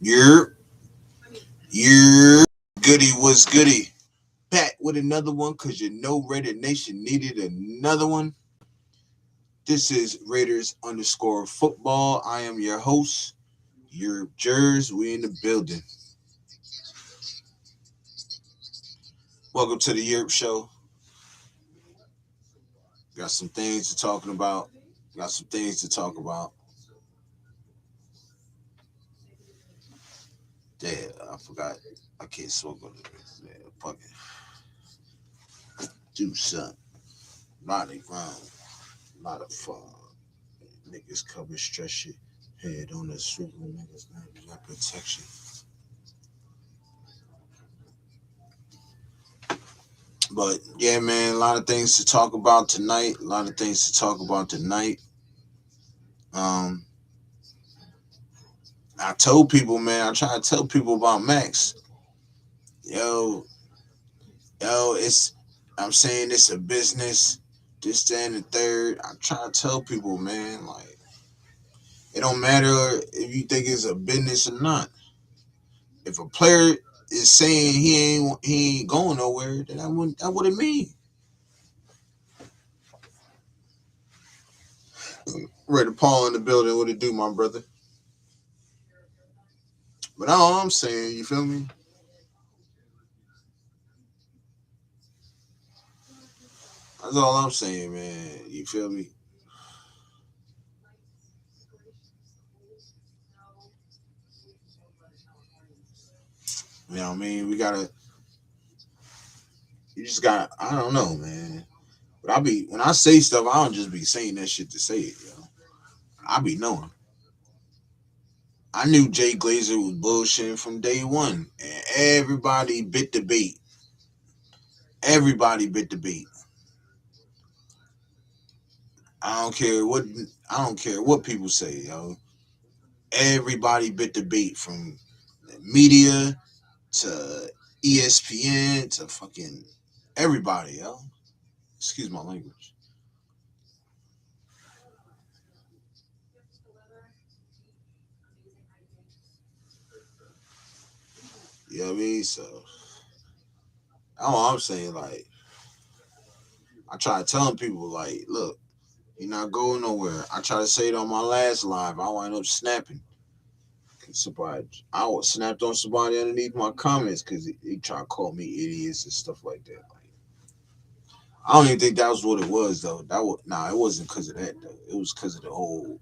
Yurp, Yurp, goody was goody. Back with another one because you know Raider Nation needed another one. This is Raiders underscore football. I am your host, Yurp Jers. We in the building. Welcome to the Yurp Show. Got some things to talking about. Got some things to talk about. Damn, I forgot. I can't smoke on this. Yeah, fuck it. Do something. Not a ground. Not a fun. Niggas cover stress shit. Head on the swivel, niggas got protection. But yeah, man, a lot of things to talk about tonight. A lot of things to talk about tonight. Um, I told people, man, I try to tell people about Max. Yo, it's I'm saying it's a business. This, that, and the third. I try to tell people, man, like it don't matter if you think it's a business or not. If a player is saying he ain't going nowhere, then that what it mean. Ready to Paul in the building. What it do, my brother? But all I'm saying, you feel me? That's all I'm saying, man. You feel me? You know what I mean? You just got, I don't know, man. But when I say stuff, I don't just be saying that shit to say it, yo. I be knowing. I knew Jay Glazer was bullshitting from day one. And everybody bit the bait. Everybody bit the bait. I don't care what I don't care what people say, yo. Everybody bit the bait from the media to ESPN to fucking everybody, yo. Excuse my language. You know what I mean? So all I'm saying, like, I try telling people, like, look, you're not going nowhere. I try to say it on my last live. I wind up snapping. I was snapped on somebody underneath my comments because he tried to call me idiots and stuff like that. Like, I don't even think that was what it was though. It wasn't because of that though. It was because of the whole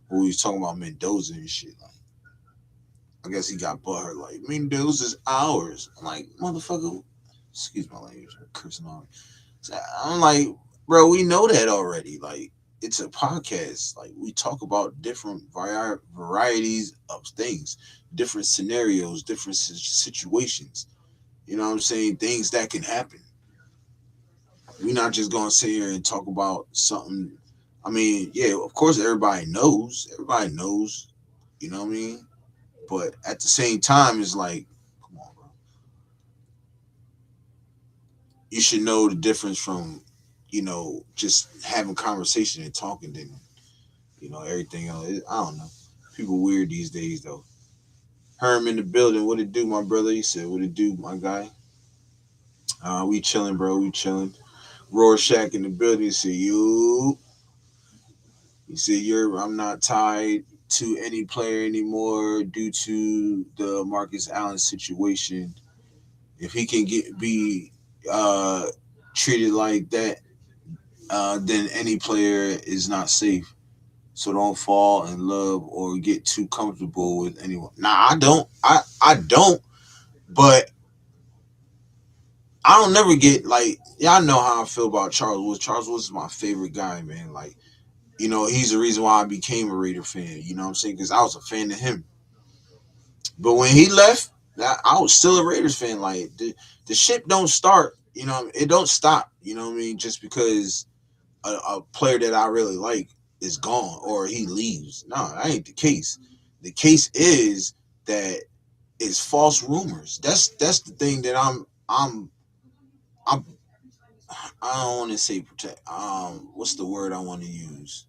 when we was talking about Mendoza and shit. Like, I guess he got butthurt. Like Mendoza's ours. I'm like, motherfucker. Excuse my language. I'm cursing on. So I'm like, bro, we know that already. Like, it's a podcast. Like, we talk about different varieties of things, different scenarios, different situations. You know what I'm saying? Things that can happen. We're not just gonna sit here and talk about something. I mean, yeah, of course, everybody knows. Everybody knows. You know what I mean? But at the same time, it's like, come on, bro. You should know the difference from, just having conversation and talking than, everything else. I don't know. People weird these days, though. Herm in the building. What it do, my brother? He said, what it do, my guy? We chilling, bro. We chilling. Rorschach in the building. He said, you. He said, I'm not tied to any player anymore due to the Marcus Allen situation. If he can be uh, treated like that, then any player is not safe. So don't fall in love or get too comfortable with anyone. Nah, I don't. I don't. But I don't never get like y'all know how I feel about Charles Woods. Charles Woods is my favorite guy, man. Like, he's the reason why I became a Raider fan. You know what I'm saying? Because I was a fan of him. But when he left, I was still a Raiders fan. Like the ship don't start. It don't stop. You know what I mean? Just because a player that I really like is gone or he leaves. No, that ain't the case. The case is that it's false rumors. That's the thing that I'm I don't want to say protect. What's the word I want to use?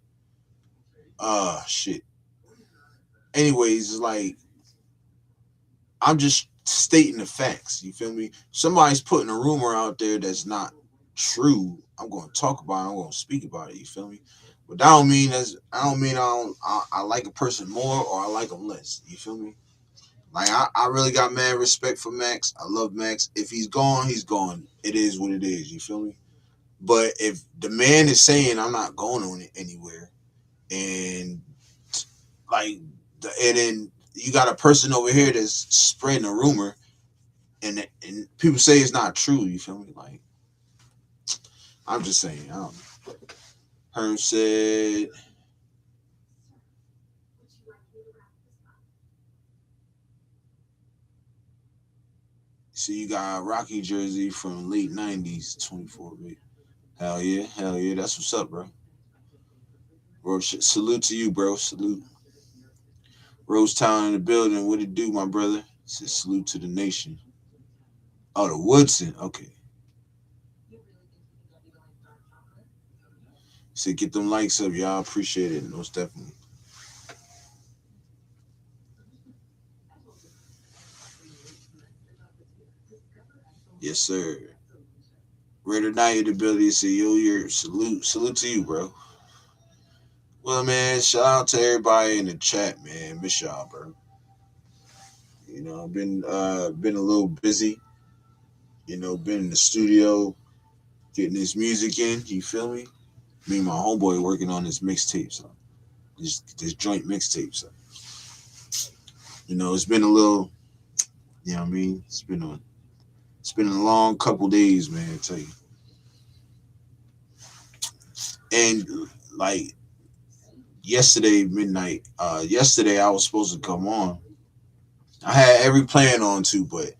Shit. Anyways, it's like I'm just stating the facts. You feel me? Somebody's putting a rumor out there that's not true. I'm going to talk about it. I'm going to speak about it. You feel me? But that don't mean I don't mean I like a person more or I like them less. You feel me? Like I really got mad respect for Max. I love Max. If he's gone, he's gone. It is what it is. You feel me? But if the man is saying I'm not going on it anywhere, and like, and then you got a person over here that's spreading a rumor, and people say it's not true. You feel me? Like, I'm just saying. I don't know. Herm said, "See, you got a Rocky jersey from late '90s, 24 bit. Hell yeah. That's what's up, bro. Bro, salute to you, bro. Salute. Rose Town in the building. What it do, my brother? Says salute to the nation. Oh, the Woodson. Okay. Said get them likes up, y'all. Appreciate it. Most definitely. Yes, sir. Raider Knight in the building. Say yo, your salute to you, bro. Well, man, shout out to everybody in the chat, man. Miss y'all, bro. I've been a little busy. Been in the studio getting this music in. You feel me? Me and my homeboy working on this mixtape, so this joint mixtape. So it's been a little. You know what I mean? It's been a long couple days, man. I tell you, and like yesterday midnight. Yesterday I was supposed to come on. I had every plan on to, but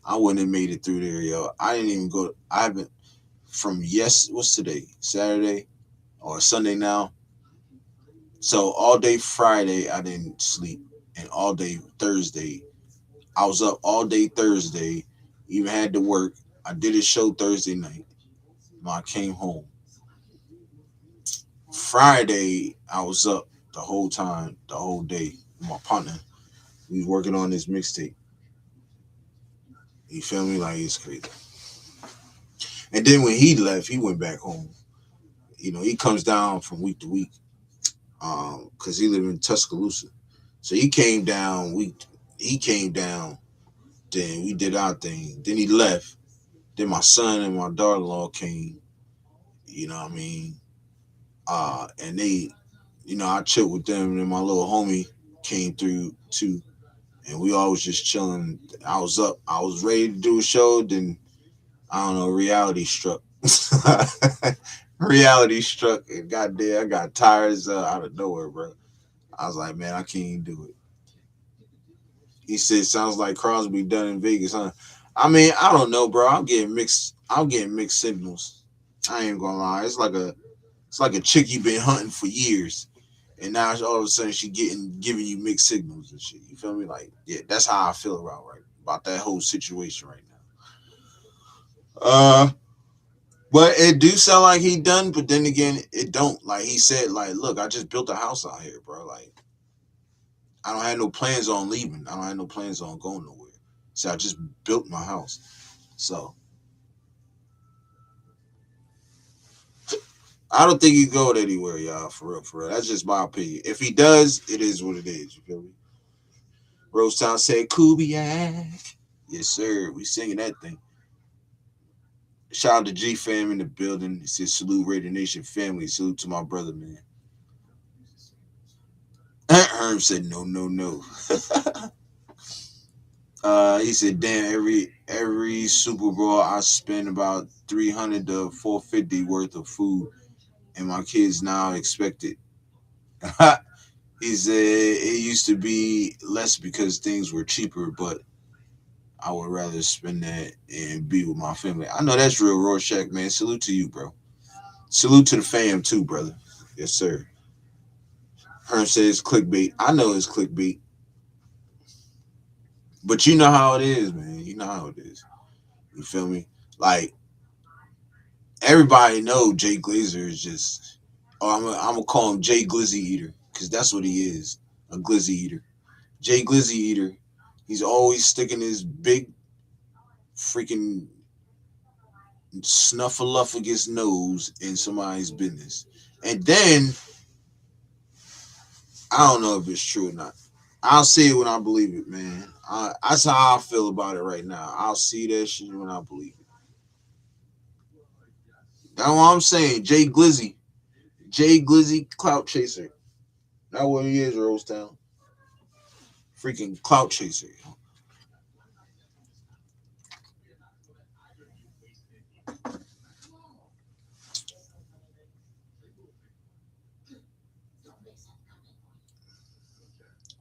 I wouldn't have made it through there, yo. I didn't even go. I haven't from what's today? Saturday or Sunday now. So all day Friday I didn't sleep, and all day Thursday I was up all day Thursday. Even had to work. I did a show Thursday night. When I came home Friday, I was up the whole time, the whole day. With my partner, we was working on this mixtape. You feel me? Like it's crazy. And then when he left, he went back home. He comes down from week to week, because he lived in Tuscaloosa. So he came down. He came down. Then we did our thing. Then he left. Then my son and my daughter-in-law came. You know what I mean? And they, I chilled with them. And then my little homie came through too, and we all was just chilling. I was up. I was ready to do a show. Then I don't know. Reality struck. Reality struck, and goddamn, I got tired out of nowhere, bro. I was like, man, I can't even do it. He said, sounds like Crosby done in Vegas, huh? I mean, I don't know, bro. I'm getting mixed. I'm getting mixed signals. I ain't gonna lie. It's like a chick you been hunting for years, and now all of a sudden she giving you mixed signals and shit. You feel me? Like, yeah, that's how I feel about that whole situation right now. But it do sound like he done, but then again, it don't. Like he said, like, look, I just built a house out here, bro. Like, I don't have no plans on leaving. I don't have no plans on going nowhere. So I just built my house. So I don't think he go anywhere, y'all. For real, for real. That's just my opinion. If he does, it is what it is. You feel me? Rosetown said Kubiak. Yes, sir. We singing that thing. Shout out to G fam in the building. He said salute Raider Nation family. Salute to my brother, man. Herm said no, no, no. He said, damn, every Super Bowl I spend about 300 to 450 worth of food, and my kids now expect it. He said it used to be less because things were cheaper, but I would rather spend that and be with my family. I know that's real, Rorschach, man. Salute to you, bro. Salute to the fam too, brother. Yes, sir. Herm says clickbait. I know it's clickbait, but you know how it is, man. You know how it is. You feel me? Like everybody know Jay Glazer is just, or I'm gonna call him Jay Glizzy Eater because that's what he is, a Glizzy Eater. Jay Glizzy Eater He's always sticking his big freaking snuffleupagus nose in somebody's business. And then I don't know if it's true or not. I'll see it when I believe it, man. That's how I feel about it right now. I'll see that shit when I believe it. That's what I'm saying. Jay Glizzy, clout chaser. That's what he is, Rosetown. Freaking clout chaser.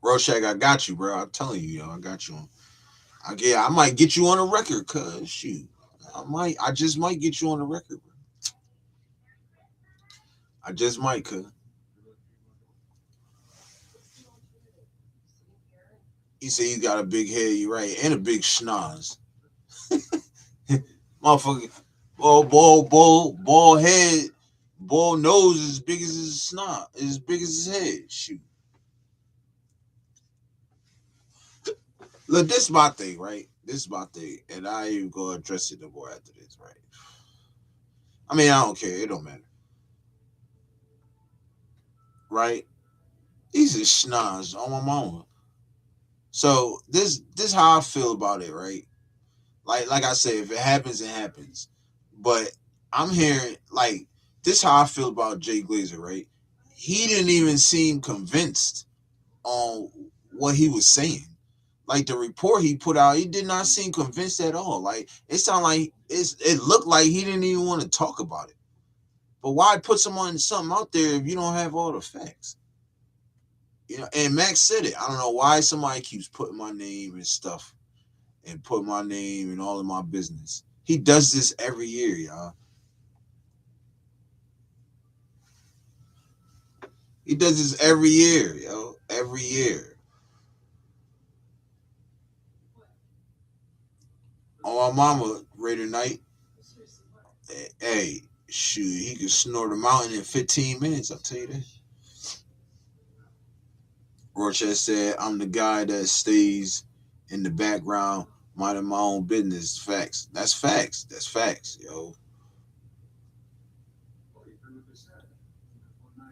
Rorschach, I got you, bro. I'm telling you, yo, I got you on. I might get you on a record, cuz shoot. I just might get you on the record, bro. I just might, cuz. He said you got a big head, you right, and a big schnoz. Motherfucker, ball head, ball nose is as big as his snot, as big as his head. Shoot. Look, this is my thing, right? This is my thing, and I ain't gonna address it no more after this, right? I mean, I don't care. It don't matter, right? He's a schnoz on my mama. So this how I feel about it, right? Like I say, if it happens, it happens. But I'm hearing like this how I feel about Jay Glazer, right? He didn't even seem convinced on what he was saying. Like the report he put out, he did not seem convinced at all. Like it sounded like it looked like he didn't even want to talk about it. But why put something out there if you don't have all the facts? You know, and Max said it. I don't know why somebody keeps putting my name and stuff and put my name and all of my business. He does this every year, y'all. He does this every year, yo. Every year. On my mama, Raider Night, hey, shoot, he could snort a mountain in 15 minutes, I'll tell you that. Rochester said, I'm the guy that stays in the background, minding my own business. Facts. That's facts. That's facts, yo.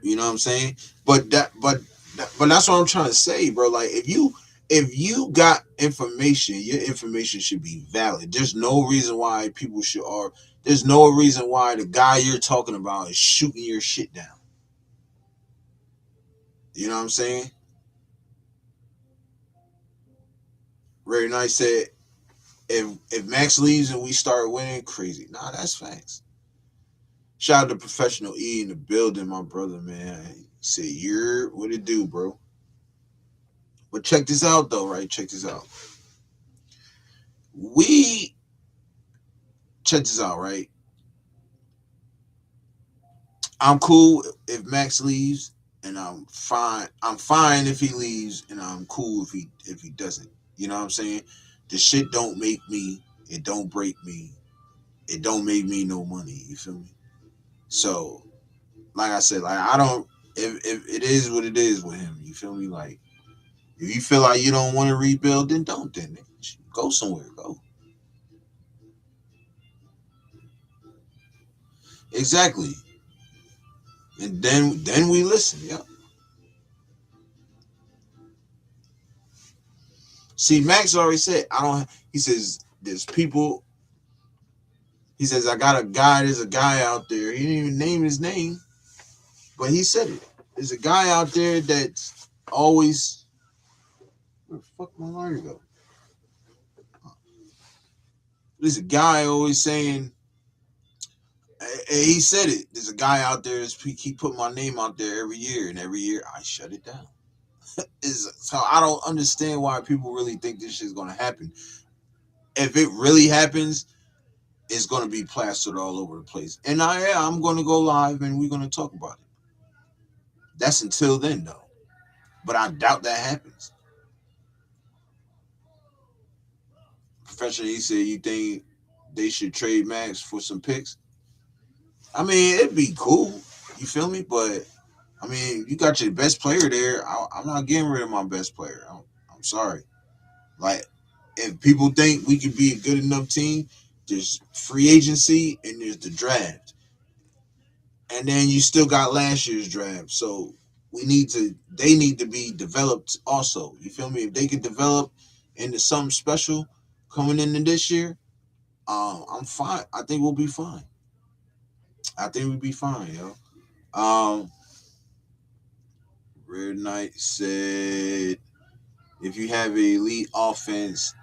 You know what I'm saying? But that's what I'm trying to say, bro. Like if you got information, your information should be valid. There's no reason why people should or there's no reason why the guy you're talking about is shooting your shit down. You know what I'm saying? Ray Knight said, if Max leaves and we start winning, crazy. Nah, that's facts. Shout out to Professional E in the building, my brother, man. He said, you're what it do, bro. But check this out though, right? Check this out. We check this out, right? I'm cool if Max leaves, and I'm fine. I'm fine if he leaves, and I'm cool if he doesn't. You know what I'm saying? The shit don't make me. It don't break me. It don't make me no money. You feel me? So, like I said, like I don't. If it is what it is with him, you feel me? Like if you feel like you don't want to rebuild, then don't. Then go somewhere. Go. Exactly. And then we listen. Yeah. See, Max already said I don't. He says there's people. He says I got a guy. There's a guy out there. He didn't even name his name, but he said it. There's a guy out there that's always. Where the fuck my lighter go? There's a guy always saying. He said it. There's a guy out there that's keep putting my name out there every year, and every year I shut it down. So I don't understand why people really think this shit's gonna happen. If it really happens, it's gonna be plastered all over the place. And I'm gonna go live and we're gonna talk about it. That's until then though. But I doubt that happens. Professor, he said you think they should trade Max for some picks? I mean, it'd be cool. You feel me? But I mean, you got your best player there. I'm not getting rid of my best player. I'm sorry. Like, if people think we could be a good enough team, there's free agency and there's the draft, and then you still got last year's draft. So they need to be developed also. You feel me? If they could develop into something special coming into this year, I'm fine. I think we'll be fine. I think we'll be fine, yo. Um, Rare Knight said, if you have an elite offense,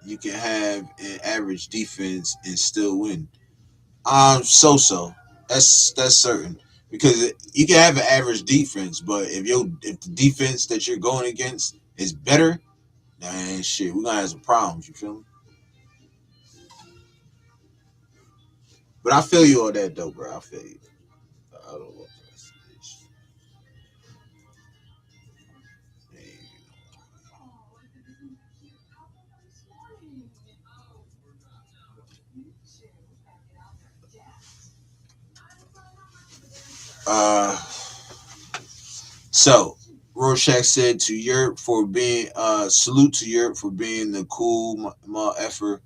you can have an average defense and still win. So. That's certain because you can have an average defense, but if the defense that you're going against is better, then shit, we're gonna have some problems. You feel me? But I feel you on that though, bro. I feel you. I don't know. Uh, so Rorschach said to Yurp for being salute to Yurp for being the cool effort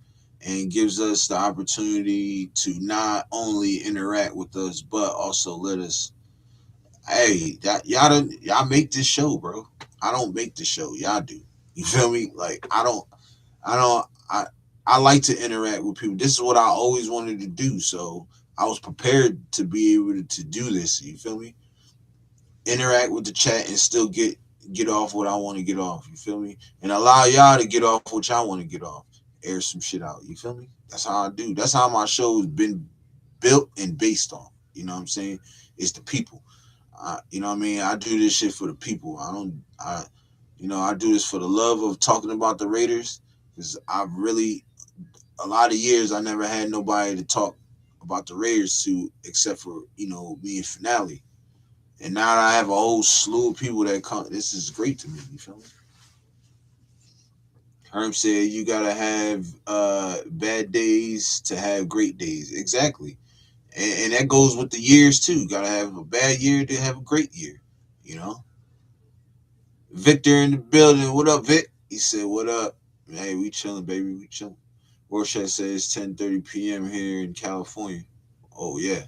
and gives us the opportunity to not only interact with us but also let us. Hey, y'all make this show, bro. I don't make the show. Y'all do. You feel me? Like I don't I like to interact with people. This is what I always wanted to do. So I was prepared to be able to do this. You feel me? Interact with the chat and still get off what I want to get off. You feel me? And allow y'all to get off what y'all want to get off. Air some shit out. You feel me? That's how I do. That's how my show's been built and based on. You know what I'm saying? It's the people. You know what I mean? I do this shit for the people. I do this for the love of talking about the Raiders because a lot of years, I never had nobody to talk about the Raiders to except for, me and Finale. And now I have a whole slew of people that come. This is great to me. You feel me? Herm said you gotta have bad days to have great days. Exactly. And that goes with the years too. Gotta have a bad year to have a great year. You know? Victor in the building. What up, Vic? He said, what up? Hey, we chilling, baby. We chilling. Rorschach says 10:30 p.m. here in California. Oh yeah.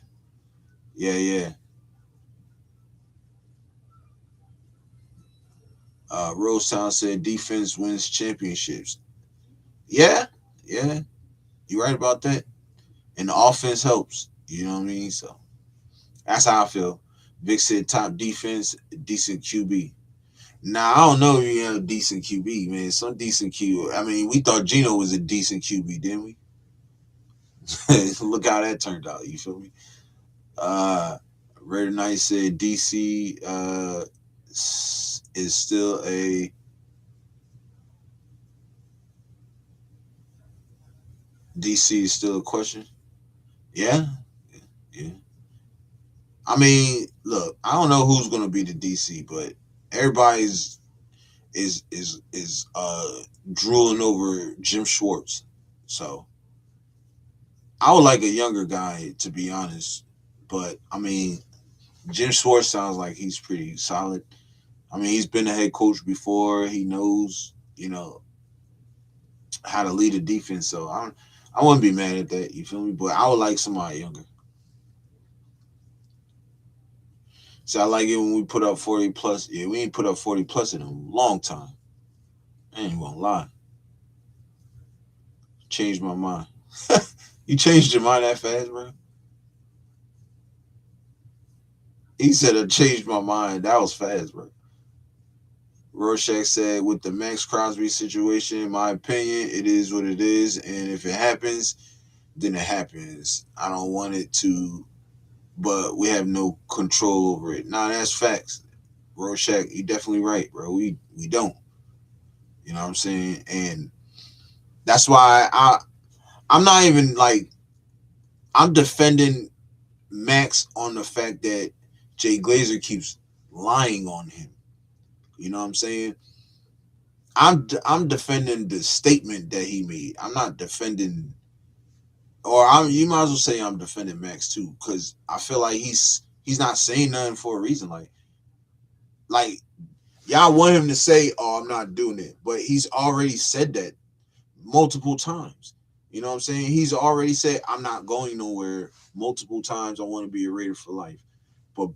Yeah, yeah. Rosetown said defense wins championships. Yeah, yeah. You right about that. And the offense helps. You know what I mean? So that's how I feel. Vic said top defense, decent QB. Now I don't know if you have a decent QB, man. Some decent QB. I mean, we thought Gino was a decent QB, didn't we? Look how that turned out. You feel me? Uh, Raider Knight said DC is still a DC is still a question. Yeah, yeah. I mean, look, I don't know who's gonna be the DC, but everybody's is drooling over Jim Schwartz. So I would like a younger guy to be honest, but I mean, Jim Schwartz sounds like he's pretty solid. I mean, he's been a head coach before. He knows, how to lead a defense. So I wouldn't be mad at that. You feel me? But I would like somebody younger. So I like it when we put up 40 plus. Yeah, we ain't put up 40 plus in a long time. I ain't gonna lie. Changed my mind. You changed your mind that fast, bro? He said I changed my mind. That was fast, bro. Rorschach said, with the Max Crosby situation, in my opinion, it is what it is. And if it happens, then it happens. I don't want it to, but we have no control over it. Nah, that's facts. Rorschach, you definitely right, bro. We don't. You know what I'm saying? And that's why I'm not even like I'm defending Max on the fact that Jay Glazer keeps lying on him. You know what I'm saying? I'm defending the statement that he made. I'm not defending, or you might as well say I'm defending Max too, because I feel like he's not saying nothing for a reason. Like Y'all want him to say, "Oh, I'm not doing it," but he's already said that multiple times. You know what I'm saying? He's already said, "I'm not going nowhere." Multiple times. I want to be a Raider for life, but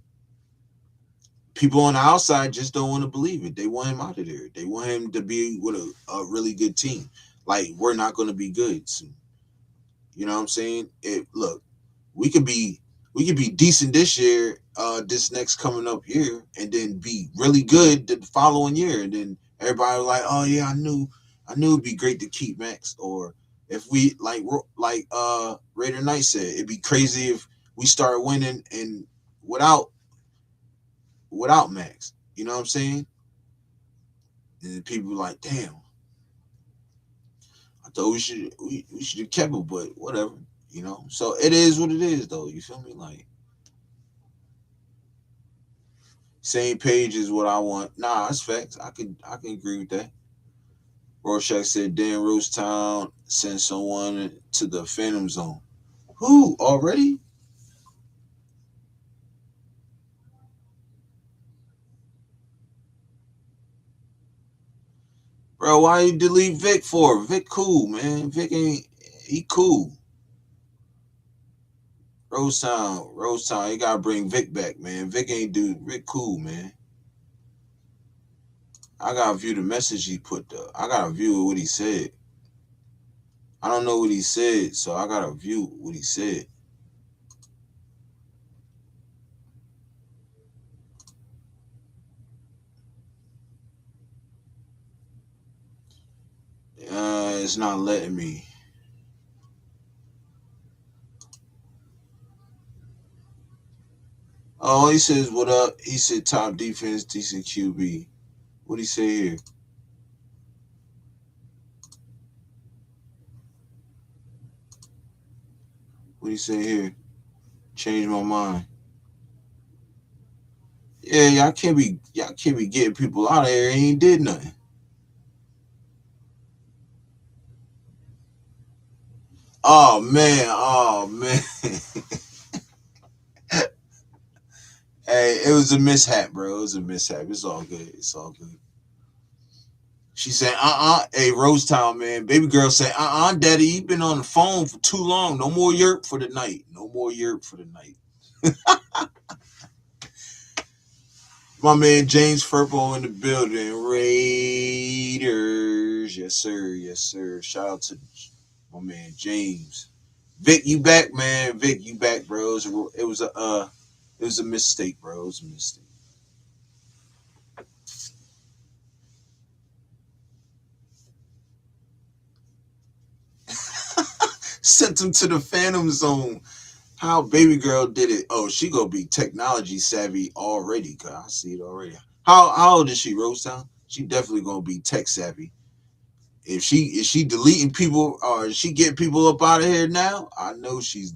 people on the outside just don't want to believe it. They want him out of there. They want him to be with a really good team. Like, we're not going to be good soon. You know what I'm saying? Look, we could be decent this year, this next coming up year, and then be really good the following year, and then everybody was like, "Oh yeah, I knew it'd be great to keep Max." Or if we Raider Knight said, it'd be crazy if we start winning and without Max. You know what I'm saying? And people were like, "Damn, I thought we should have kept him," but whatever. You know, so it is what it is, though. You feel me? Like, same page is what I want. Nah, that's facts. I can agree with that. Rorschach said Dan Rosetown sent someone to the Phantom Zone. Who already? Bro, why you delete Vic for? Vic cool, man. Vic ain't he cool. Rosetown, you gotta bring Vic back, man. Vic ain't dude. Vic cool, man. I gotta view the message he put though. I gotta view what he said. I don't know what he said, so I gotta view what he said. It's not letting me. Oh, he says what up? He said top defense, decent QB. What he say here? What he say here? Change my mind. Yeah, y'all can't be getting people out of here. He ain't did nothing. Oh man. Hey, it was a mishap, bro. It was a mishap. It's all good. It's all good. She said, hey, Rosetown, man. Baby girl said, daddy, you been on the phone for too long. No more Yurp for the night. No more Yurp for the night. My man James Furbo in the building. Raiders. Yes, sir. Yes, sir. Shout out to my man James. Vic, you back, man. Vic, you back, bro. It was a mistake, bro. It was a mistake. Sent him to the Phantom Zone. How baby girl did it? Oh, she gonna be technology savvy already. Cause I see it already. How old is she, Rosetown? She definitely gonna be tech savvy. If she deleting people or she getting people up out of here now, I know she's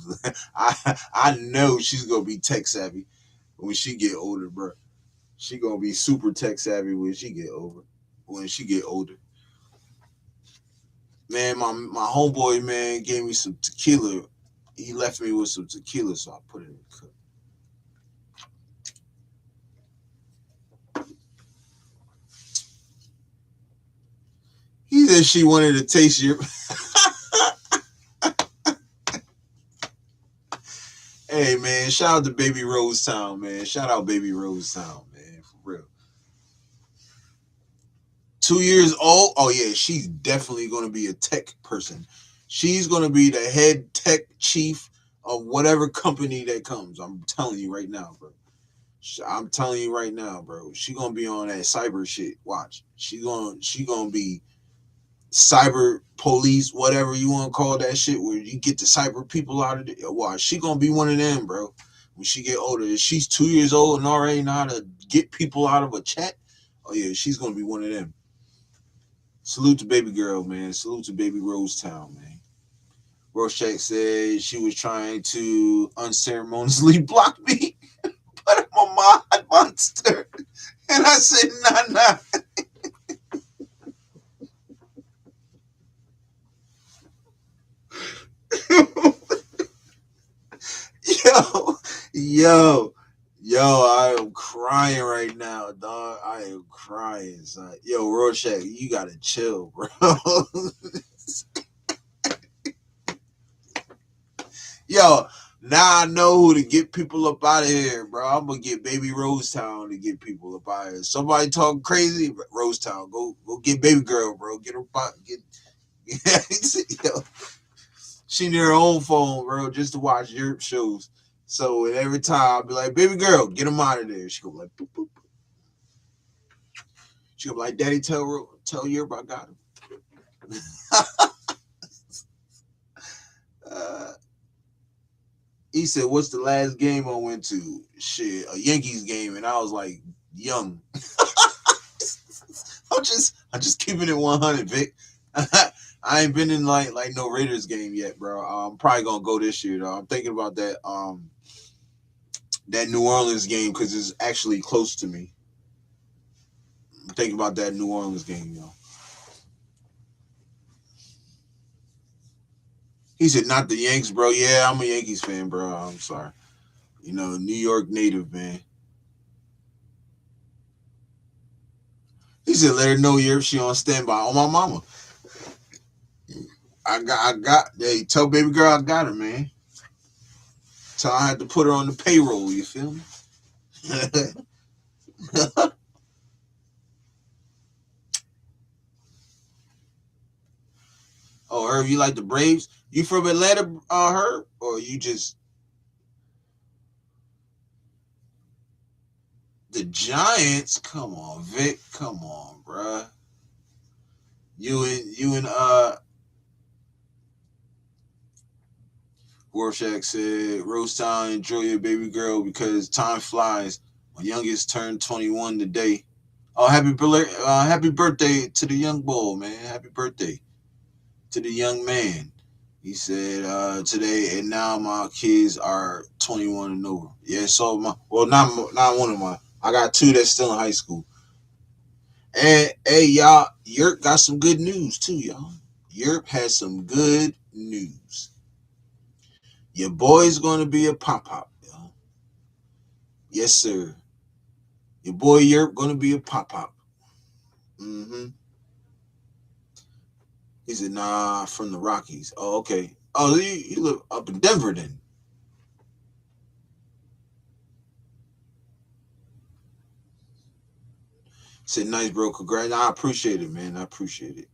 I know she's gonna be tech savvy when she get older, bro. She gonna be super tech savvy when she get older. Man, my homeboy man gave me some tequila. He left me with some tequila, so I put it in the cup. He said she wanted to taste your. Hey man, shout out to Baby Rose Town, man. Shout out Baby Rose Town, man, for real. 2 years old. Oh yeah, she's definitely gonna be a tech person. She's gonna be the head tech chief of whatever company that comes. I'm telling you right now, bro. I'm telling you right now, bro. She gonna be on that cyber shit. Watch. She gonna be cyber police, whatever you want to call that shit, where you get the cyber people out of it. Watch. She gonna be one of them, bro. When she get older, if she's 2 years old and already know how to get people out of a chat, oh yeah, she's gonna be one of them. Salute to baby girl, man. Salute to baby Rose Town, man. Rorschach said she was trying to unceremoniously block me, but I'm a mod monster. And I said, nah. yo, yo, I am crying right now, dog. I am crying, son. Yo, Rorschach, you gotta chill, bro. Yo, now I know who to get people up out of here, bro. I'm gonna get Baby Rosetown to get people up out of here. Somebody talking crazy, Rosetown, go get Baby Girl, bro. Get her get. Yo, she need her own phone, bro, just to watch Yurp shows. So every time I'll be like, "Baby Girl, get him out of there." She go like, boop, boop. She go like, "Daddy, tell Yurp I got him." uh, he said, "What's the last game I went to?" Shit, a Yankees game, and I was like, young. I'm just keeping it 100, Vic. I ain't been in like no Raiders game yet, bro. I'm probably gonna go this year though. I'm thinking about that New Orleans game because it's actually close to me. I'm thinking about that New Orleans game, yo. He said, "Not the Yanks, bro." Yeah, I'm a Yankees fan, bro. I'm sorry. You know, New York native, man. He said, "Let her know if she on standby." On my mama. Hey, tell baby girl I got her, man. Tell I had to put her on the payroll. You feel me? Oh, Herb, you like the Braves? You from Atlanta, Herb? Or you just the Giants? Come on, Vic. Come on, bruh. You and Rorschach said, Rosetown, enjoy your baby girl because time flies. My youngest turned 21 today. Oh, happy birthday to the young boy, man. Happy birthday to the young man. He said today, and now my kids are 21 and over. Yeah, so not one of mine. I got two that's still in high school. And hey, y'all, Yurp got some good news too, y'all. Yurp has some good news. Your boy's gonna be a pop, y'all. Yes, sir. Your boy Yurp gonna be a pop. Mm-hmm. He said, "Nah, from the Rockies." Oh, okay. Oh, you live up in Denver then? Said, "Nice, bro. Congrats." I appreciate it, man. I appreciate it.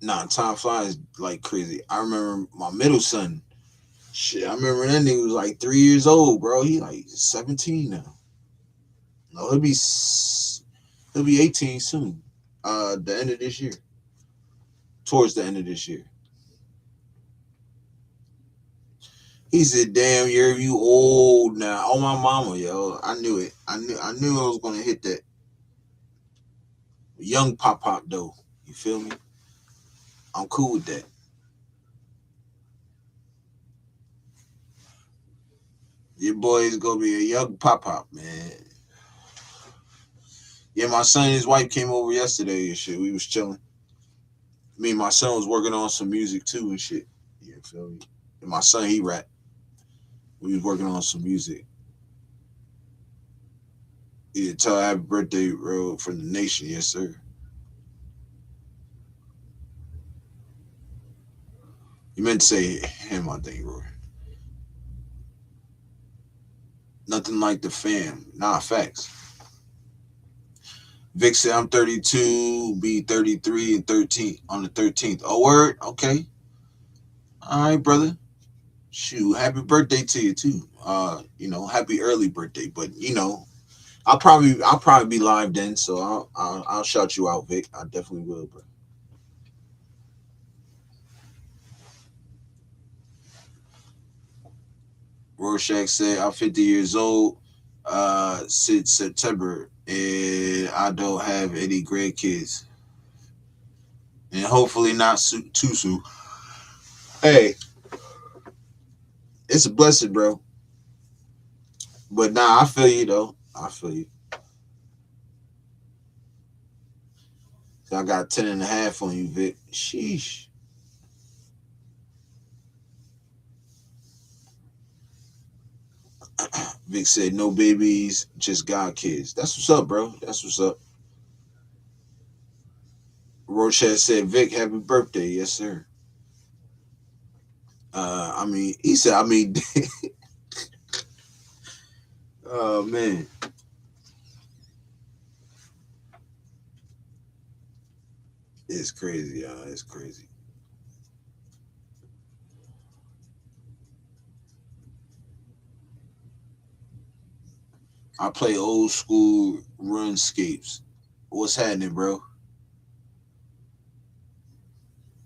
Nah, time flies like crazy. I remember my middle son. Shit, I remember that nigga was like 3 years old, bro. He like 17 now. No, he'll be 18 soon. The end of this year. Towards the end of this year. He said, "Damn, you old now." Oh my mama, yo. I knew it. I knew I was gonna hit that young pop though. You feel me? I'm cool with that. Your boy is gonna be a young pop, man. Yeah, my son and his wife came over yesterday and shit. We was chilling. Me and my son was working on some music too and shit. You feel me? And my son, he rap. We was working on some music. Yeah, tell happy birthday, bro, from the nation. Yes, sir. You meant to say him, I think, bro. Nothing like the fam. Nah, facts. Vic said, "I'm 32, be 33 and 13 on the 13th. Oh, word? Okay. All right, brother. Shoot, happy birthday to you too. Happy early birthday. But I'll probably be live then, so I'll shout you out, Vic. I definitely will, bro. Rorschach said, "I'm 50 years old, since September, and I don't have any grandkids, and hopefully not too soon." Hey, it's a blessing, bro. But nah, I feel you though. I feel you. I got 10 and a half on you, Vic. Sheesh. Vic said, no babies, just God kids. That's what's up, bro. That's what's up. Rochet said, Vic, happy birthday. Yes, sir. I mean, he said, I mean, oh, man. It's crazy, y'all. It's crazy. I play old school runscapes. What's happening, bro?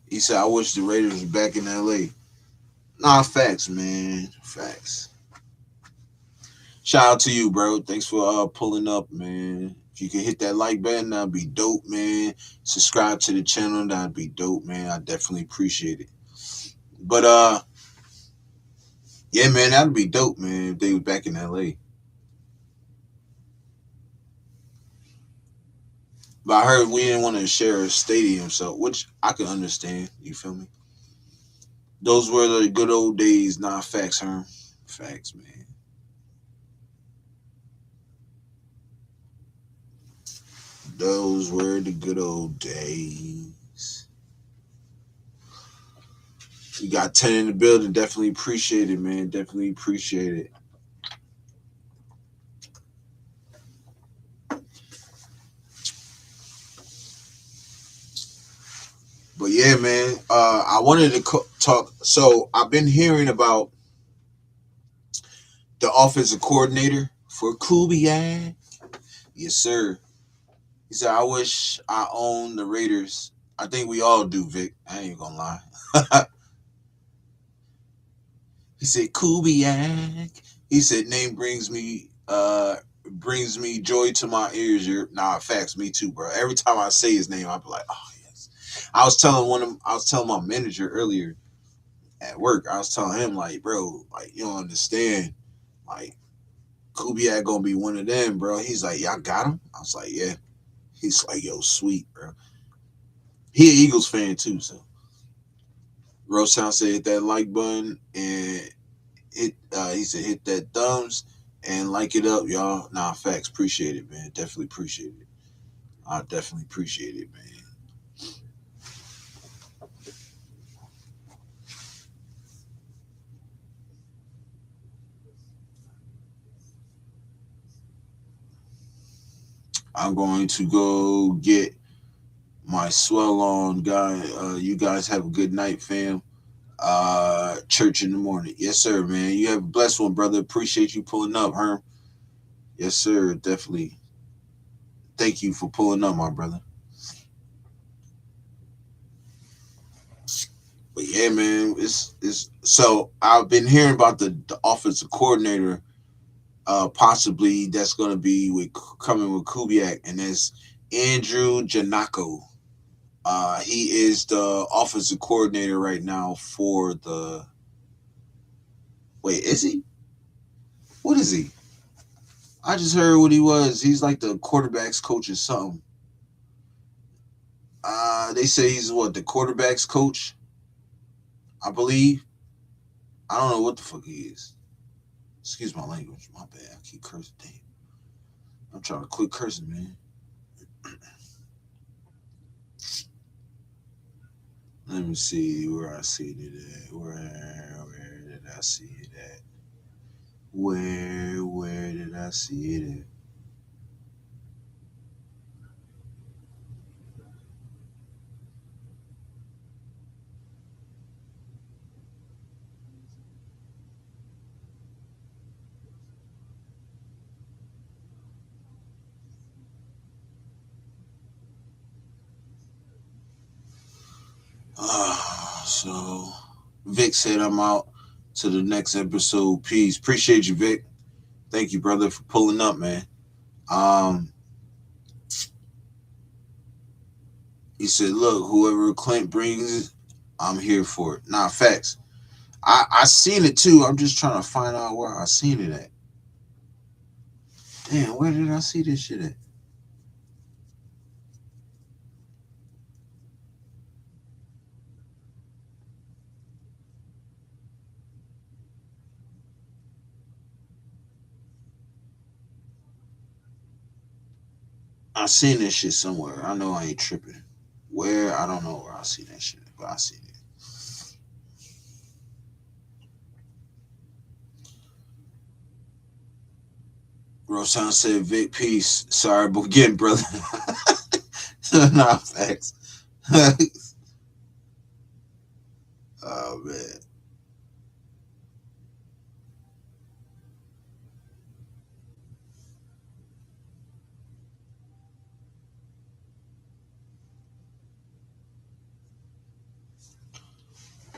He said, I wish the Raiders was back in LA. Nah, facts, man. Facts. Shout out to you, bro. Thanks for pulling up, man. If you can hit that like button, that'd be dope, man. Subscribe to the channel, that'd be dope, man. I definitely appreciate it. But yeah, man, that'd be dope, man, if they was back in LA. But I heard we didn't want to share a stadium, so which I can understand. You feel me? Those were the good old days. Nah, facts, huh? Facts, man. Those were the good old days. You got 10 in the building. Definitely appreciate it, man. Definitely appreciate it. But yeah, man. I wanted to talk. So I've been hearing about the offensive coordinator for Kubiak. Yes, sir. He said, I wish I owned the Raiders. I think we all do, Vic. I ain't gonna lie. He said, Kubiak. He said, name brings me joy to my ears. Nah, facts, me too, bro. Every time I say his name, I be like, oh yes. I was telling my manager earlier at work, I was telling him, like, bro, like, you don't understand. Like, Kubiak gonna be one of them, bro. He's like, y'all got him? I was like, yeah. He's like, yo, sweet, bro. He an Eagles fan too, so Rose Town said hit that like button and he said hit that thumbs and like it up, y'all. Nah, facts. Appreciate it, man. Definitely appreciate it. I definitely appreciate it, man. I'm going to go get my swell on, guy. You guys have a good night, fam. Church in the morning. Yes, sir, man. You have a blessed one, brother. Appreciate you pulling up, Herm. Yes, sir. Definitely. Thank you for pulling up, my brother. But yeah, man, it's so I've been hearing about the offensive coordinator, possibly that's gonna be with coming with Kubiak, and that's Andrew Jonocko. He is the offensive coordinator right now for the. Wait, is he? What is he? I just heard what he was. He's like the quarterbacks coach or something. They say he's what, the quarterbacks coach, I believe. I don't know what the fuck he is. Excuse my language. My bad. I keep cursing. Damn. I'm trying to quit cursing, man. Let me see where I see it at. Where did I see it at? Where did I see it at? So Vic said I'm out to the next episode. Peace. Appreciate you, Vic. Thank you, brother, for pulling up, man. Um, he said, look, whoever Clint brings, I'm here for it. Nah, facts. I seen it too. I'm just trying to find out where I seen it at. Damn, where did I see this shit at? I seen this shit somewhere. I know I ain't tripping. Where? I don't know where I see that shit, but I seen it. Rosan said, Vic, peace. Sorry, but again, brother. Nah, facts. Oh, man.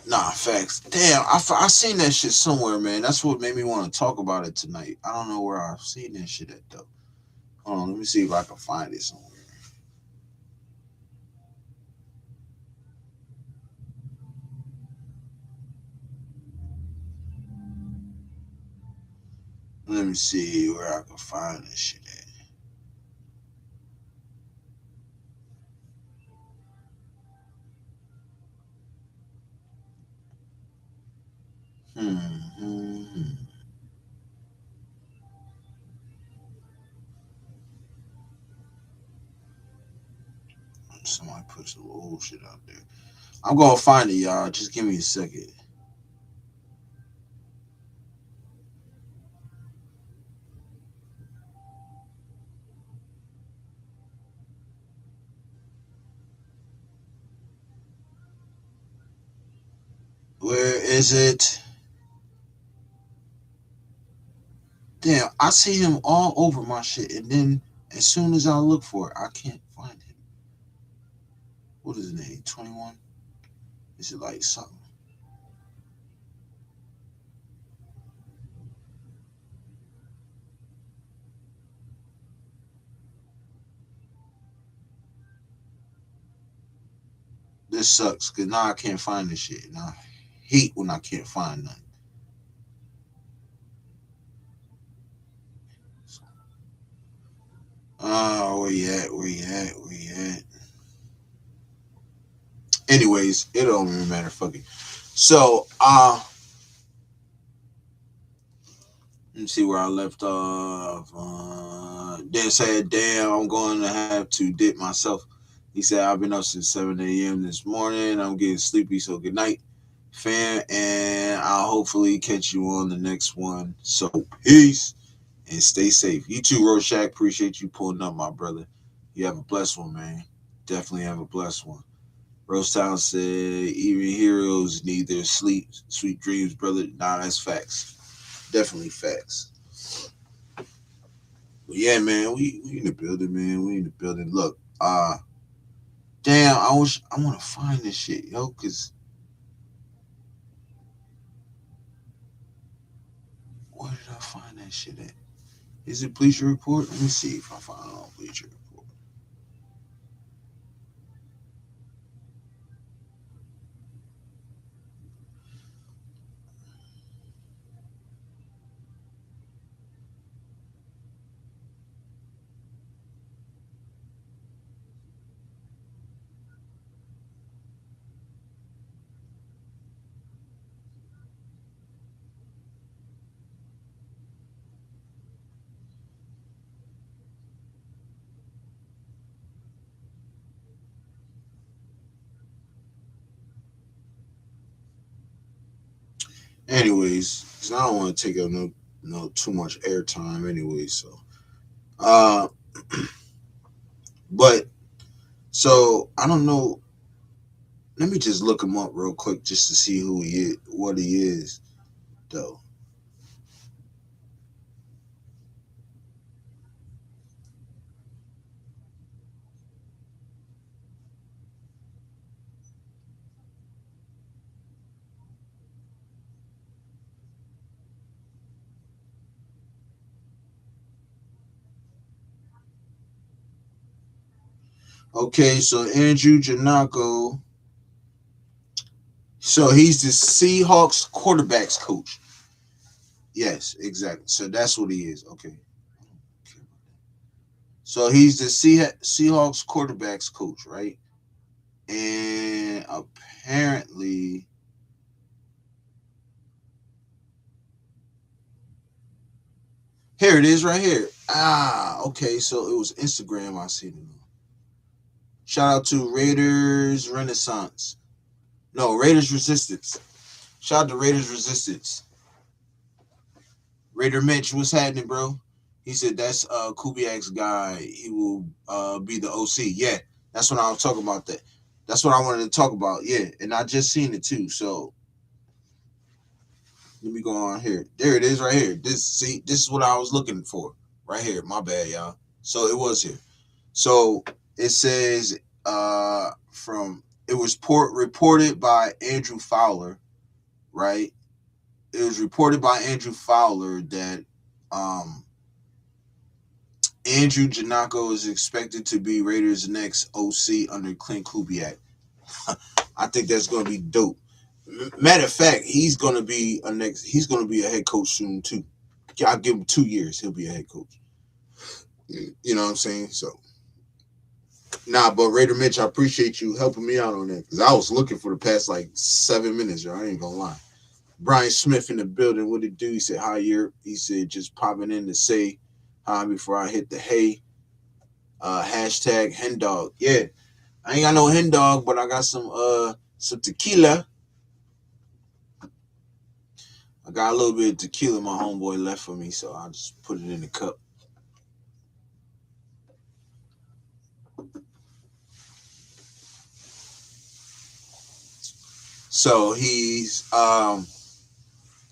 Nah, facts. Damn, I seen that shit somewhere, man. That's what made me want to talk about it tonight. I don't know where I've seen that shit at, though. Hold on, let me see if I can find it somewhere. Let me see where I can find this shit at. Hmm. Somebody put some old shit out there. I'm gonna find it, y'all. Just give me a second. Where is it? Damn, I see him all over my shit, and then as soon as I look for it, I can't find him. What is his name? 21? Is it like something? This sucks because now I can't find this shit. And I hate when I can't find nothing. Oh, where you at? Where you at? Where you at? Anyways, it don't even matter. Fuck it. So, let me see where I left off. Dan said, damn, I'm going to have to dip myself. He said, I've been up since 7 a.m. this morning. I'm getting sleepy, so good night, fam. And I'll hopefully catch you on the next one. So, peace and stay safe. You too, Rorschach. Appreciate you pulling up, my brother. You have a blessed one, man. Definitely have a blessed one. Rose Town said, even heroes need their sleep. Sweet dreams, brother. Nah, that's facts. Definitely facts. But yeah, man, we in the building, man. We in the building. Look, damn, I want to find this shit, yo, cause where did I find that shit at? Is it Bleacher Report? Let me see if I find it on Bleacher Report. Anyways, 'cause I don't want to take up no too much airtime anyway. So, uh, but so I don't know. Let me just look him up real quick just to see who he is, what he is, though. Okay, so Andrew Jonocko. So he's the Seahawks quarterbacks coach. Yes, exactly. So that's what he is. Okay. So he's the Seahawks quarterbacks coach, right? And apparently, here it is right here. Okay. So it was Instagram. I seen it. Shout out to Raiders Renaissance. No, Raiders Resistance. Shout out to Raiders Resistance. Raider Mitch, what's happening, bro? He said that's Kubiak's guy. He will be the OC. Yeah, that's what I was talking about. That's what I wanted to talk about. Yeah, and I just seen it too. So let me go on here. There it is, right here. This is what I was looking for, right here. My bad, y'all. So it was here. So it says from it was reported by Andrew Fowler, right? It was reported by Andrew Fowler that um Andrew Jonocko is expected to be Raiders' next OC under Clint Kubiak. I think that's going to be dope. Matter of fact, he's going to be He's going to be a head coach soon too. I'll give him 2 years. He'll be a head coach. You know what I'm saying? So, but Raider Mitch, I appreciate you helping me out on that because I was looking for the past like 7 minutes. I ain't gonna lie. Brian Smith in the building. What did he do? He said hi, Yurp. He said just popping in to say hi before I hit the hay. Hashtag hen dog. Yeah, I ain't got no hen dog, but I got some tequila. I got a little bit of tequila my homeboy left for me, so I just put it in the cup. So he's a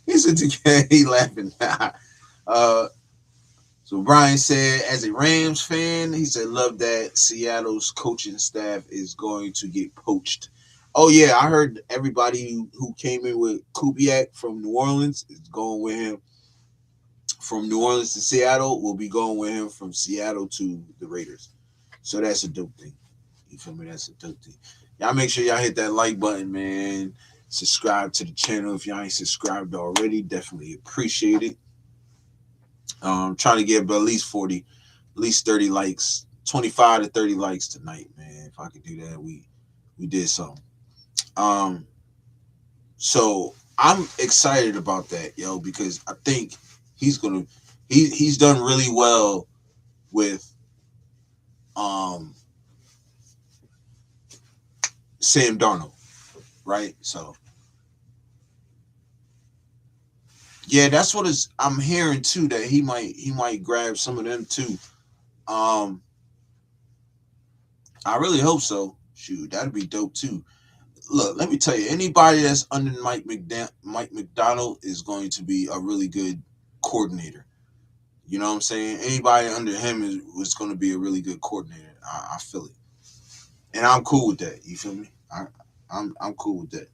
tequila. He laughing. So Brian said, as a Rams fan, he said, love that Seattle's coaching staff is going to get poached. Oh yeah, I heard everybody who came in with Kubiak from New Orleans is going with him. From New Orleans to Seattle, will be going with him from Seattle to the Raiders. So that's a dope thing. You feel me? That's a dope thing. Y'all make sure y'all hit that like button, man. Subscribe to the channel if y'all ain't subscribed already. Definitely appreciate it. Trying to get at least 40, at least 30 likes, 25 to 30 likes tonight, man. If I could do that, we did something. So I'm excited about that, yo, because I think he's done really well with Sam Darnold, right? So yeah, that's what I'm hearing too, that he might grab some of them too. I really hope so. Shoot, that'd be dope too. Look, let me tell you, anybody that's under Mike McDonald is going to be a really good coordinator. You know what I'm saying? Anybody under him was going to be a really good coordinator. I feel it, and I'm cool with that. You feel me? I'm cool with that.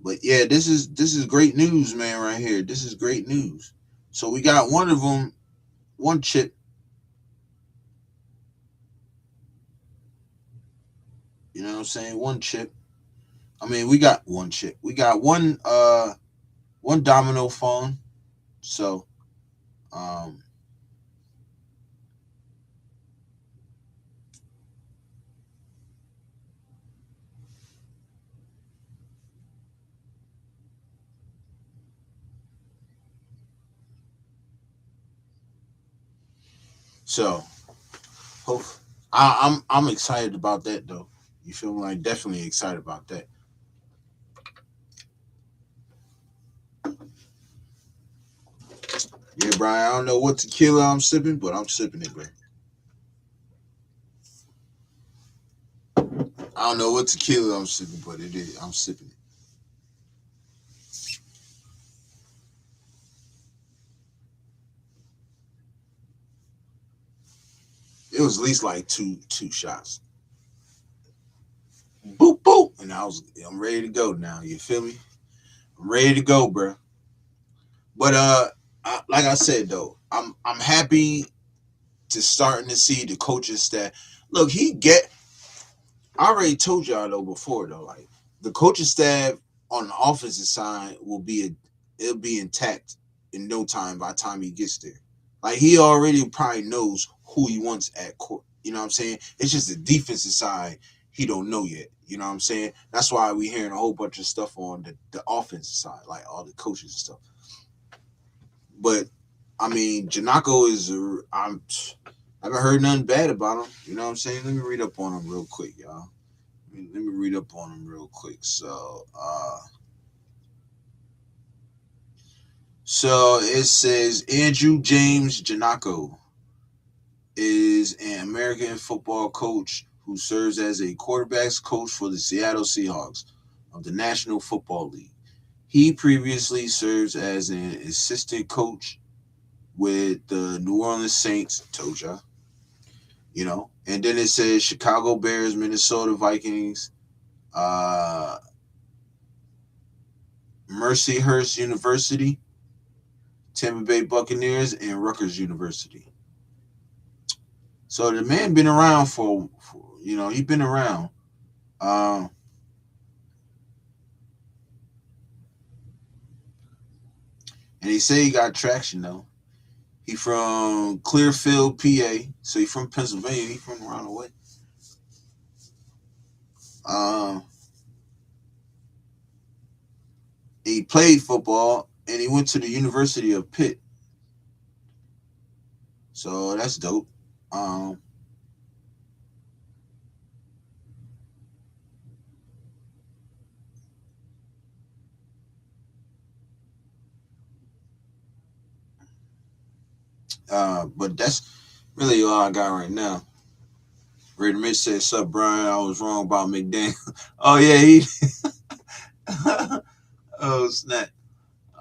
But yeah, this is great news, man. Right here, this is great news. So we got one of them, one chip. You know what I'm saying? One chip. I mean, we got one chip. We got one domino phone. So um so hope I'm excited about that though. You feel me? Like definitely excited about that. Yeah, Brian. I don't know what tequila I'm sipping, but I'm sipping it, bro. I don't know what tequila I'm sipping, but it is. I'm sipping it. It was at least like two shots. Boop boop, and I'm ready to go now. You feel me? I'm ready to go, bro. But like I said though, I'm happy to starting to see the coaches that look. I already told y'all though before though, like the coaching staff on the offensive side it'll be intact in no time by the time he gets there. Like he already probably knows who he wants at court. You know what I'm saying? It's just the defensive side he don't know yet. You know what I'm saying? That's why we hearing a whole bunch of stuff on the offensive side, like all the coaches and stuff. But I mean, Jonocko is I haven't heard nothing bad about him. You know what I'm saying? Let me read up on him real quick, y'all. Let me read up on him real quick. So it says Andrew James Jonocko is an American football coach who serves as a quarterbacks coach for the Seattle Seahawks of the National Football League. He previously served as an assistant coach with the New Orleans Saints, told ya, and then it says Chicago Bears, Minnesota Vikings, uh, Mercyhurst University, Tampa Bay Buccaneers, and Rutgers University. So the man been around for he been around. Um, and he say he got traction though. He from Clearfield, PA. So he from Pennsylvania. He from around the way. Um, he played football and he went to the University of Pitt. So that's dope. Um, but that's really all I got right now. Raider Mitch said, "Sup, Brian? I was wrong about McDaniel." Oh yeah, he. Oh snap.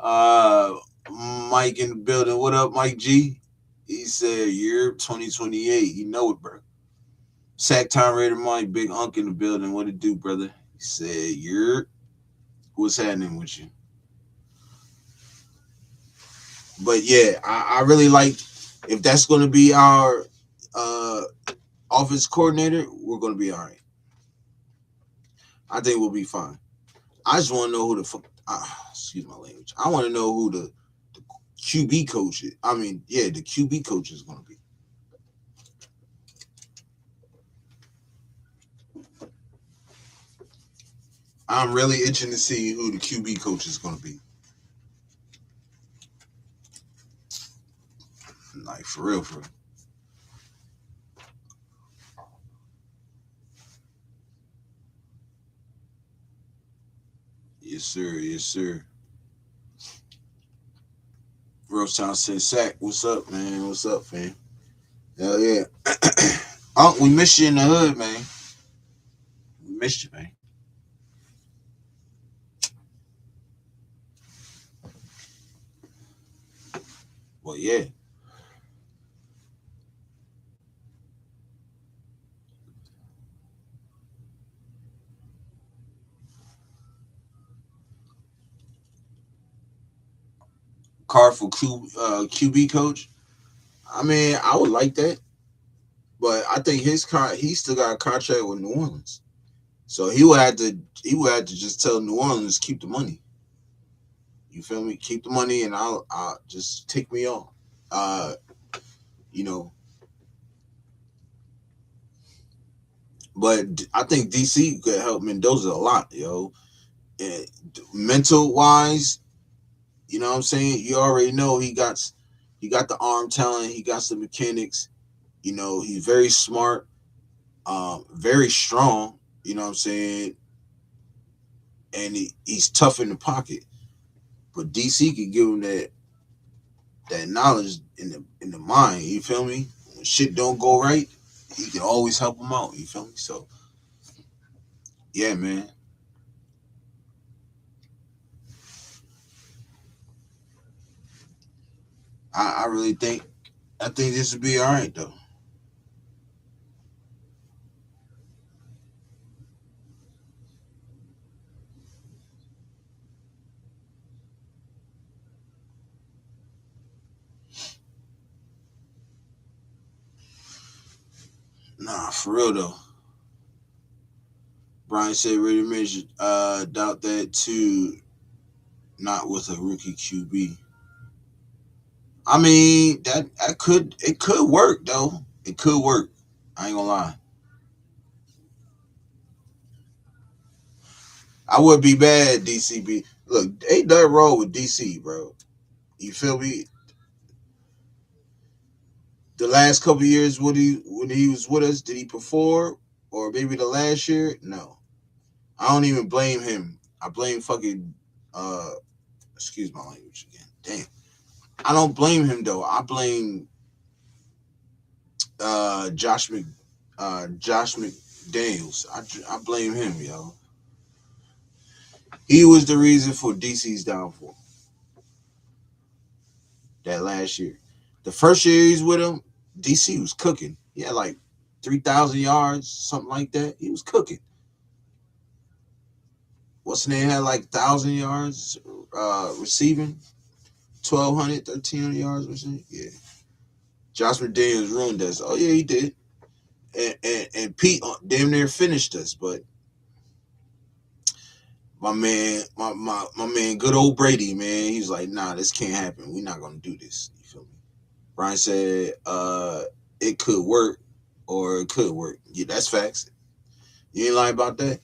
Uh, Mike in the building. What up, Mike G? He said, "Yurp 2028. You know it, bro." Sack Time Raider Mike, Big Unk in the building. What it do, brother? He said, "Yurp. What's happening with you?" But yeah, I really like if that's going to be our uh, offense coordinator, we're going to be all right. I think we'll be fine. I just want to know who the fuck. Excuse my language. I want to know who the QB coach is. I mean, yeah, the QB coach is going to be. I'm really itching to see who the QB coach is going to be. Like for real, for real. Yes, sir. Yes, sir. Rostown said, "Sack, what's up, man? What's up, fam? Hell yeah. Oh, we missed you in the hood, man. We missed you, man. Well, yeah. Card for QB coach. I mean, I would like that, but I think he still got a contract with New Orleans, so he would have to just tell New Orleans keep the money. You feel me? Keep the money, and I'll just take me on. Uh, you know, but I think DC could help Mendoza a lot, yo. And mental wise, you know what I'm saying? You already know he got the arm talent, he got the mechanics. He's very smart, very strong. You know what I'm saying? And he's tough in the pocket. But DC could give him that knowledge in the mind. You feel me? When shit don't go right, he can always help him out. You feel me? So yeah, man. I really think this would be all right though. Nah, for real though. Brian said Ready Mitch doubt that too, not with a rookie QB. I mean that could work though. It could work. I ain't gonna lie. I would be bad, DCB. Look, ain't nothing wrong with DC, bro. You feel me? The last couple of years when he was with us, did he perform? Or maybe the last year? No. I don't even blame him. I blame fucking uh excuse my language again. Damn. I don't blame him though. I blame Josh McDaniels. I blame him, yo. He was the reason for DC's downfall that last year. The first year he's with him, DC was cooking. He had like 3,000 yards, something like that. He was cooking. What's the name had like 1,000 yards receiving, 1,200, 1,300 yards receiving. Yeah. Josh McDaniels ruined us. Oh yeah, he did. And Pete damn near finished us, but my man, good old Brady, man, he's like, nah, this can't happen. We're not gonna do this. You feel me? Brian said, it could work or it could work. Yeah, that's facts. You ain't lying about that.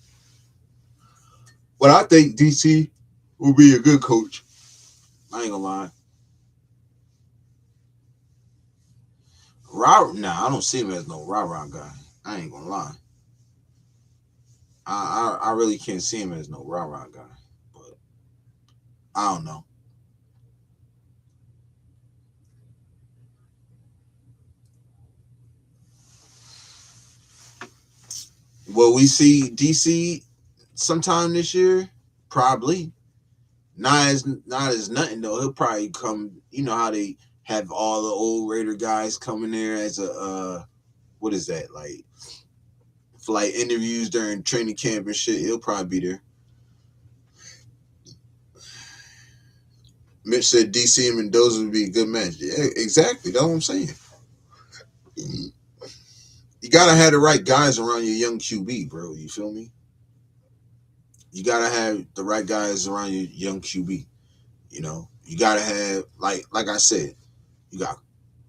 But I think DC will be a good coach. I ain't gonna lie. Nah, I don't see him as no rah guy. I ain't gonna lie. I really can't see him as no rah guy. But I don't know. Will we see DC sometime this year? Probably. Not as nothing though. He'll probably come. You know how they have all the old Raider guys coming there as a what is that like for like interviews during training camp and shit. He'll probably be there. Mitch said DC and Mendoza would be a good match. Yeah, exactly. That's what I'm saying. You gotta have the right guys around your young QB, bro. You feel me? You gotta have the right guys around your young QB. You know, you gotta have like I said, you got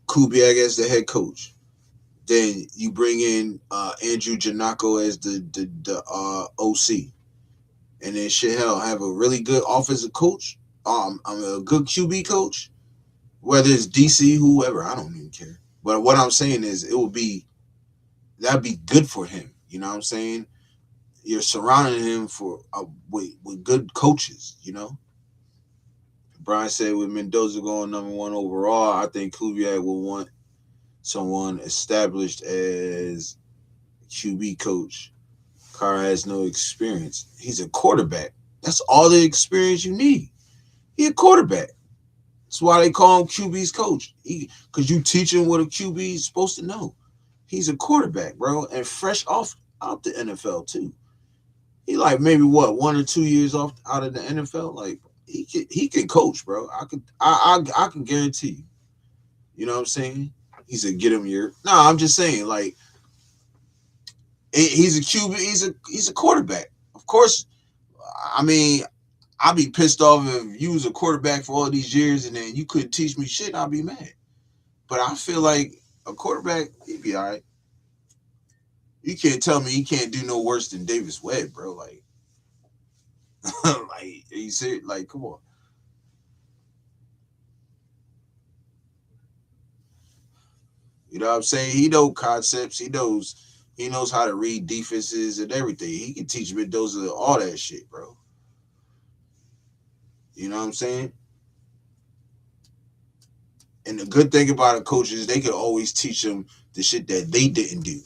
Kubiak as the head coach. Then you bring in Andrew Jonocko as the OC, and then shit hell have a really good offensive coach. I'm a good QB coach, whether it's DC, whoever, I don't even care. But what I'm saying is, it would be that'd be good for him. You know what I'm saying? You're surrounding him with good coaches. You know, Brian said with Mendoza going number one overall, I think Kubiak will want someone established as QB coach. Carr has no experience. He's a quarterback. That's all the experience you need. He a quarterback. That's why they call him QB's coach. Because you teach him what a QB is supposed to know. He's a quarterback, bro, and fresh off out the NFL too. He like maybe what 1 or 2 years off out of the NFL. Like he can coach, bro. I can guarantee you. You know what I'm saying? He said get him your. No, I'm just saying like he's a QB. He's a quarterback. Of course, I mean I'd be pissed off if you was a quarterback for all these years and then you couldn't teach me shit. I'd be mad. But I feel like a quarterback, he'd be all right. You can't tell me he can't do no worse than Davis Webb, bro. Like, like you serious? Like, come on. You know what I'm saying? He knows concepts. He knows how to read defenses and everything. He can teach Mendoza all that shit, bro. You know what I'm saying? And the good thing about a coach is they can always teach them the shit that they didn't do.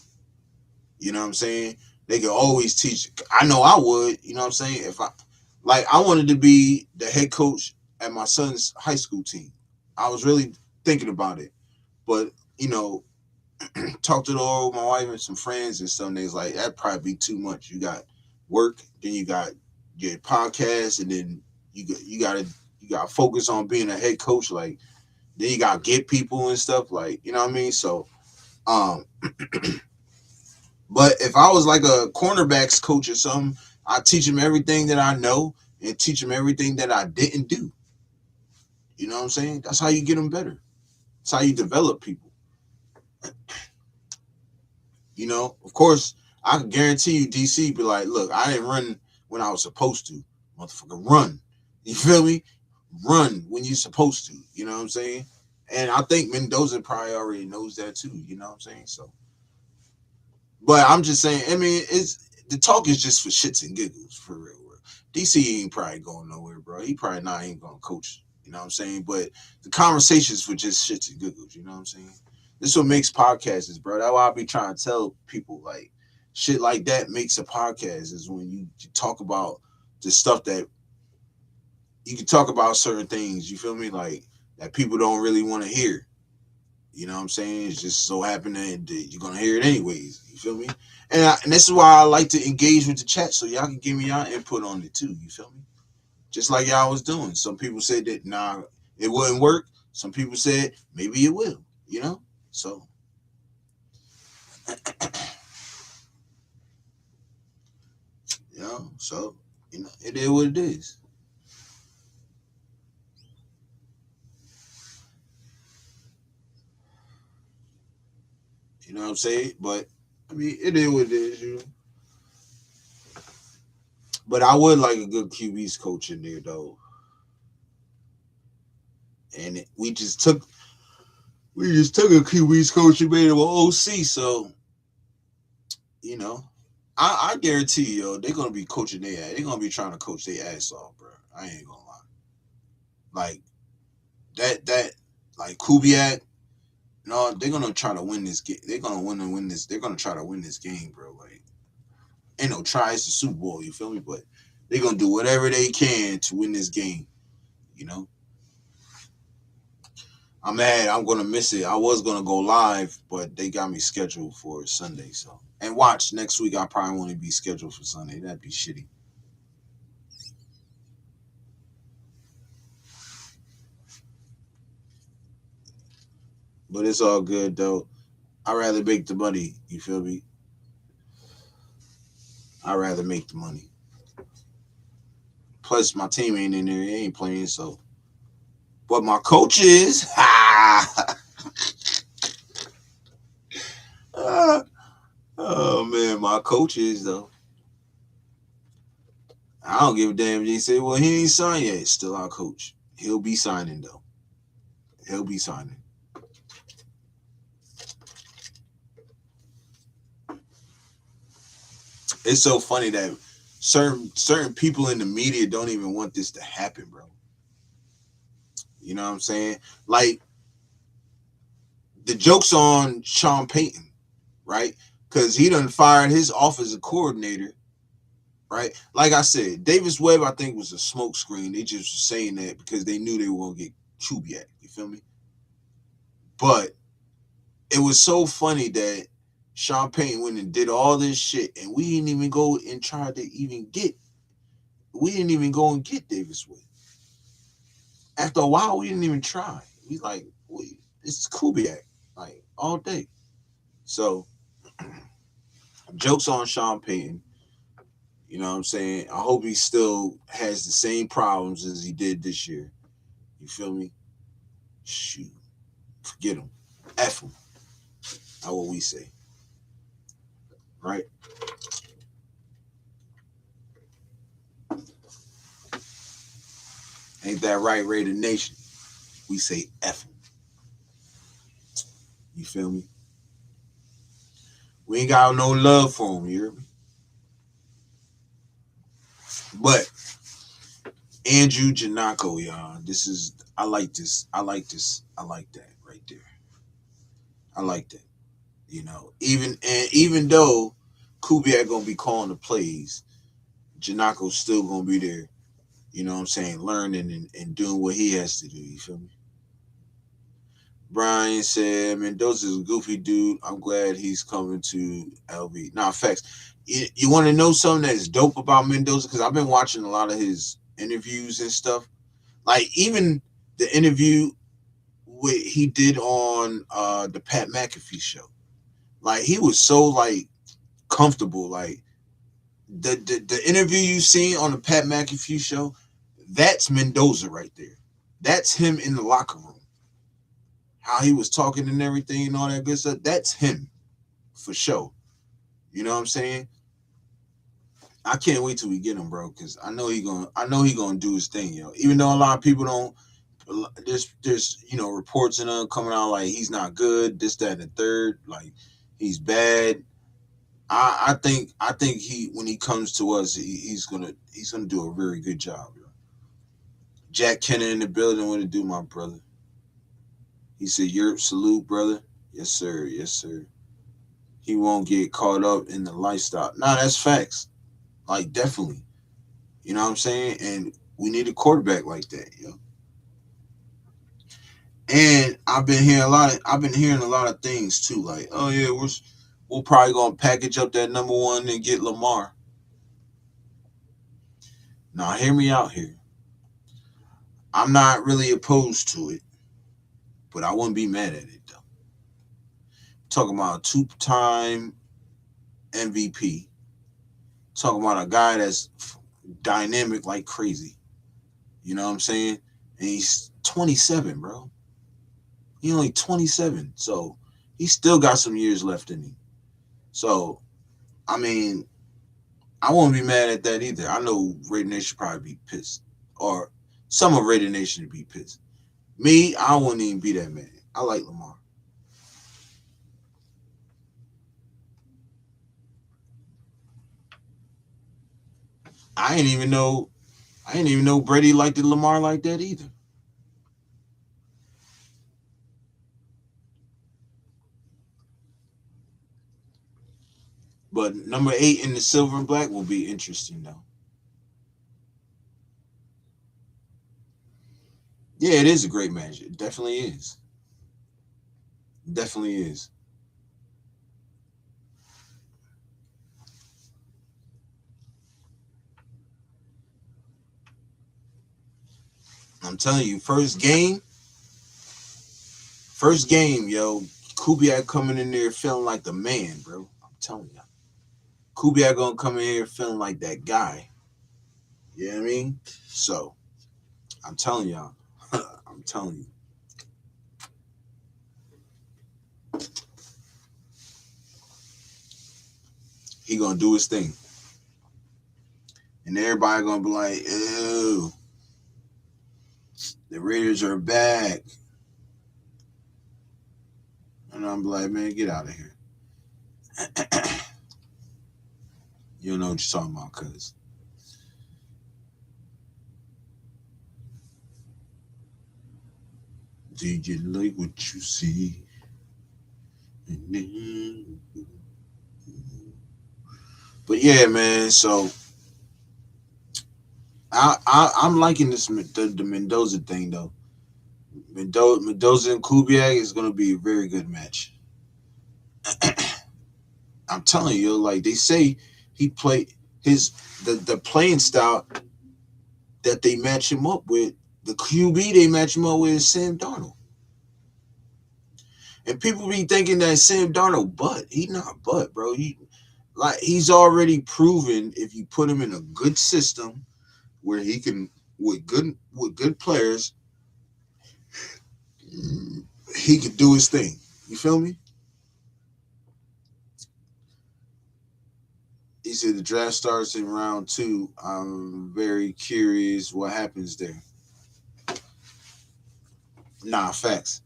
You know what I'm saying? They can always teach. I know I would. You know what I'm saying? If I wanted to be the head coach at my son's high school team. I was really thinking about it, but you know, talked it all with my wife and some friends and some days like that'd probably be too much. You got work, then you got your podcast, and then you got to focus on being a head coach. Like then you got to get people and stuff. Like you know what I mean. So, um, but if I was like a cornerbacks coach or something, I teach them everything that I know and teach them everything that I didn't do. You know what I'm saying? That's how you get them better. That's how you develop people. You know, of course, I can guarantee you, DC be like, look, I didn't run when I was supposed to. Motherfucker, run. You feel me? Run when you're supposed to. You know what I'm saying? And I think Mendoza probably already knows that too. You know what I'm saying? So, but I'm just saying. I mean, it's the talk is just for shits and giggles, for real. DC ain't probably going nowhere, bro. He probably not ain't gonna coach. You know what I'm saying? But the conversations for just shits and giggles. You know what I'm saying? This is what makes podcasts, bro. That's why I be trying to tell people like shit like that makes a podcast is when you talk about the stuff that you can talk about certain things. You feel me? Like that people don't really want to hear. You know what I'm saying? It's just so happening that you're gonna hear it anyways. You feel me? And this is why I like to engage with the chat so y'all can give me y'all input on it too. You feel me? Just like y'all was doing. Some people said that nah, it wouldn't work. Some people said maybe it will. You know? So you know, so you know, it is what it is. You know what I'm saying? But I mean, it is what it is. You know? But I would like a good QB's coach in there though. And we just took a QB's coach and made him an OC. So you know, I guarantee you, yo, they're gonna be coaching their ass. They're gonna be trying to coach their ass off, bro. I ain't gonna lie. Like that, like Kubiak. No, they're gonna try to win this game. They're gonna win this. They're gonna try to win this game, bro. Like, ain't no try. It's the Super Bowl. You feel me? But they're gonna do whatever they can to win this game. You know. I'm mad. I'm gonna miss it. I was gonna go live, but they got me scheduled for Sunday. So, and watch next week. I probably won't be scheduled for Sunday. That'd be shitty. But it's all good though. I rather make the money. You feel me? I rather make the money. Plus, my team ain't in there. They ain't playing. So, but my coach is. Oh man, my coach is though. I don't give a damn. They say, well, he ain't signed yet. Still our coach. He'll be signing though. He'll be signing. It's so funny that certain people in the media don't even want this to happen, bro. You know what I'm saying? Like the joke's on Sean Payton, right? Because he done fired his offensive coordinator, right? Like I said, Davis Webb, I think, was a smokescreen. They just were saying that because they knew they were gonna get Kubiak. You feel me? But it was so funny that Sean Payton went and did all this shit, and we didn't even go and try to even get. We didn't even go and get Davis Webb. After a while, we didn't even try. We like, it's Kubiak, like all day. So, jokes on Sean Payton. You know what I'm saying? I hope he still has the same problems as he did this year. You feel me? Shoot. Forget him. F him. That's what we say. Right? Ain't that right, Raider Nation? We say F him. You feel me? We ain't got no love for him, you hear me? But Andrew Jonocko, y'all. This is I like this. I like this. I like that right there. I like that. You know, even though Kubiak gonna be calling the plays, Jonocko's still gonna be there. You know what I'm saying? Learning and doing what he has to do. You feel me? Brian said, Mendoza's a goofy dude. I'm glad he's coming to LV. Nah, facts. You want to know something that's dope about Mendoza? Because I've been watching a lot of his interviews and stuff. Like, even the interview he did on the Pat McAfee show. Like, he was so, like, comfortable. Like, the interview you seen on the Pat McAfee show, that's Mendoza right there. That's him in the locker room. How he was talking and everything and all that good stuff. That's him for sure. You know what I'm saying? I can't wait till we get him, bro, because I know he gonna do his thing, yo. Even though a lot of people don't, there's reports and coming out like he's not good, this, that, and the third, like he's bad. I think he when he comes to us, he's gonna do a very good job, yo. Jack Kenner in the building, what to do, my brother? He said, "Yurp, salute, brother." Yes, sir. Yes, sir. He won't get caught up in the lifestyle. Nah, that's facts. Like definitely. You know what I'm saying? And we need a quarterback like that, yo. And I've been hearing a lot of things too, like, oh yeah, we'll probably gonna package up that number one and get Lamar. Now hear me out here. I'm not really opposed to it, but I wouldn't be mad at it though. Talking about a two-time MVP. Talking about a guy that's dynamic like crazy. You know what I'm saying? And he's 27, bro. He only 27, so he still got some years left in him. So I mean, I won't be mad at that either. I know Raider Nation probably be pissed, or some of Raider Nation would be pissed. Me, I wouldn't even be that mad. I like Lamar. I ain't even know. I didn't even know Brady liked Lamar like that either. But number 8 in the silver and black will be interesting though. Yeah, it is a great match. It definitely is. Definitely is. I'm telling you, first game, yo, Kubiak coming in there feeling like the man, bro. I'm telling you. Kubiak gonna come in here feeling like that guy. You know what I mean? So I'm telling y'all. I'm telling you. He gonna do his thing. And everybody gonna be like, ew, the Raiders are back. And I'm like, man, get out of here. You don't know what you're talking about, cuz. Do you like what you see? But yeah, man. So I'm liking the Mendoza thing though. Mendoza and Kubiak is gonna be a very good match. I'm telling you, like they say, he played his the playing style that they match him up with. The QB they match him up with is Sam Darnold. And people be thinking that Sam Darnold, but he not but, bro. He's already proven if you put him in a good system where he can with good players, he can do his thing. You feel me? He said the draft starts in round 2. I'm very curious what happens there. Nah, facts.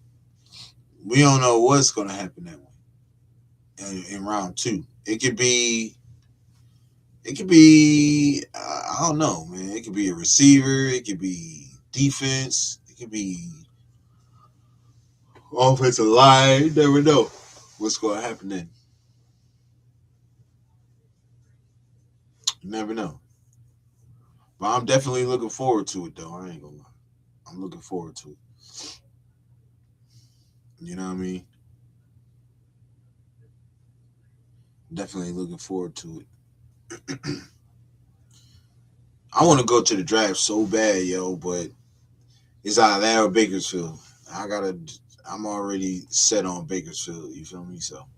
We don't know what's gonna happen that way in round 2. I don't know, man. It could be a receiver. It could be defense. It could be offensive line. You never know what's going to happen then. You never know. But I'm definitely looking forward to it, though. I ain't gonna lie. I'm looking forward to it. You know what I mean? Definitely looking forward to it. I want to go to the draft so bad, yo, but it's either that or Bakersfield. I gotta. I'm already set on Bakersfield. You feel me? So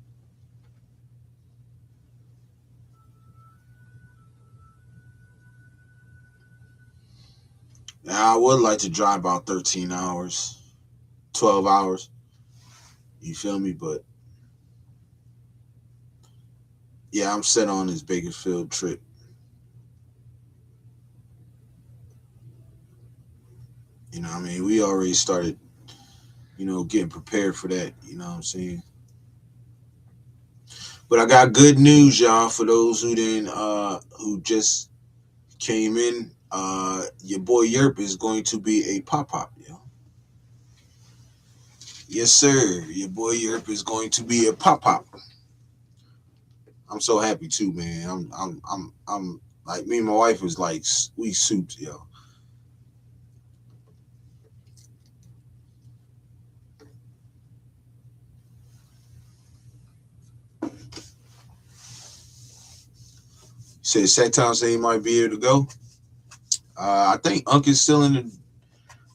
now I would like to drive about 13 hours, 12 hours. You feel me? But yeah, I'm set on this Bakersfield trip. You know what I mean? We already started, getting prepared for that. You know what I'm saying? But I got good news, y'all, for those who just came in. Your boy Yurp is going to be a pop, yo. Yes, sir. Your boy Yurp is going to be a pop. I'm so happy too, man. I'm like me and my wife was like we soups, yo. Said Sacktown say he might be able to go. I think Unc is still in the.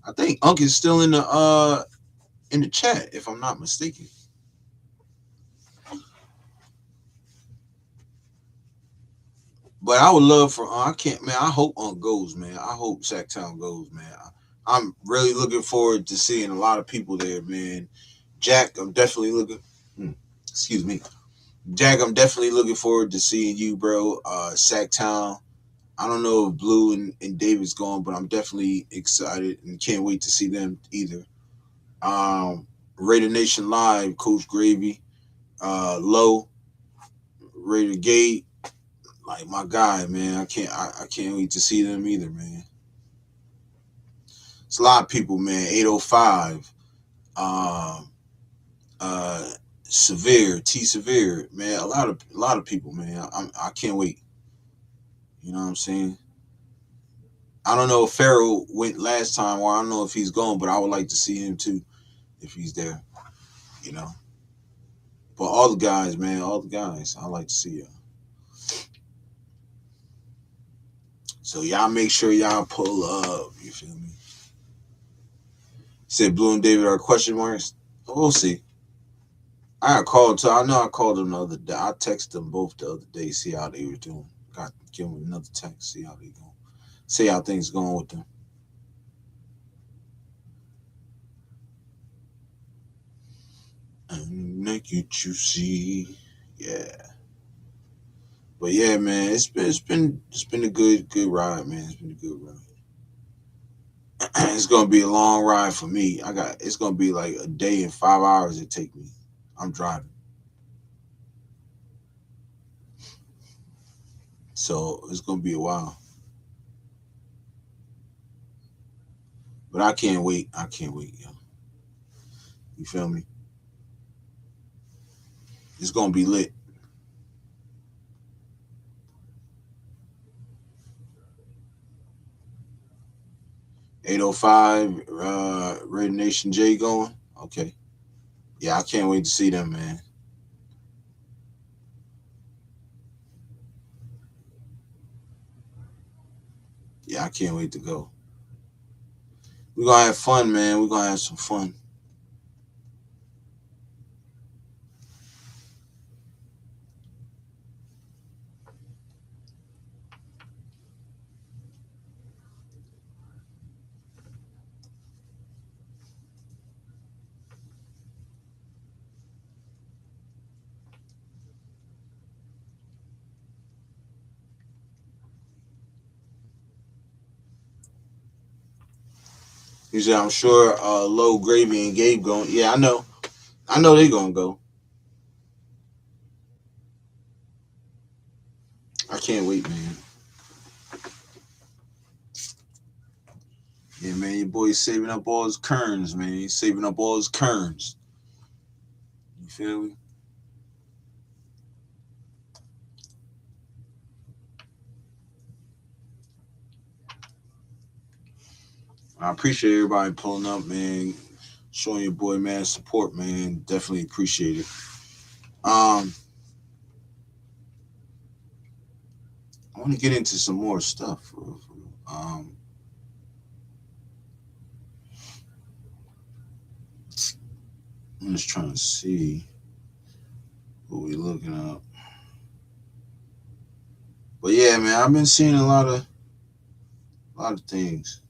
I think Unc is still in the chat, if I'm not mistaken. But I would love for I can't, man. I hope Unc goes, man. I hope Sacktown goes, man. I'm really looking forward to seeing a lot of people there, man. Jack, I'm definitely looking. Excuse me, Jack. I'm definitely looking forward to seeing you, bro. Sacktown. I don't know if Blue and David's going, but I'm definitely excited and can't wait to see them either. Raider Nation Live, Coach Gravy, Low, Raider Gate, like my guy, man. I can't wait to see them either, man. It's a lot of people, man. 805, um, uh, Severe, T Severe, man. A lot of people, man. I can't wait. You know what I'm saying? I don't know if Farrell went last time, or I don't know if he's gone, but I would like to see him too if he's there. You know, but all the guys, man, all the guys, I like to see you. So y'all make sure y'all pull up. You feel me? Said Blue and David are question marks. We'll see. I called. So I know I called them the other day. I texted them both the other day, see how they were doing. Got give them another text, see how they going. See how things going with them. And make you juicy, yeah. But yeah, man, it's been a good ride, man. It's been a good ride. It's gonna be a long ride for me. It's gonna be like a day and 5 hours it take me. I'm driving, so it's gonna be a while. But I can't wait. I can't wait, yo. You feel me? It's gonna be lit. 805, Red Nation J going. Okay. Yeah, I can't wait to see them, man. Yeah, I can't wait to go. We're gonna have fun, man. We're gonna have some fun. He said, I'm sure Low Gravy and Gabe going. Yeah, I know. I know they gonna go. I can't wait, man. Yeah, man, your boy's saving up all his kerns, man. He's saving up all his kerns. You feel me? I appreciate everybody pulling up, man. Showing your boy, man, support, man. Definitely appreciate it. Um, I want to get into some more stuff. I'm just trying to see what we looking up. But yeah, man, I've been seeing a lot of things.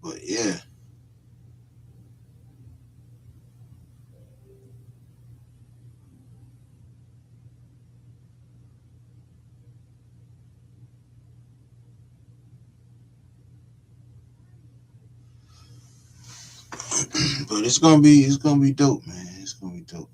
But yeah, but it's gonna be dope, man. It's gonna be dope.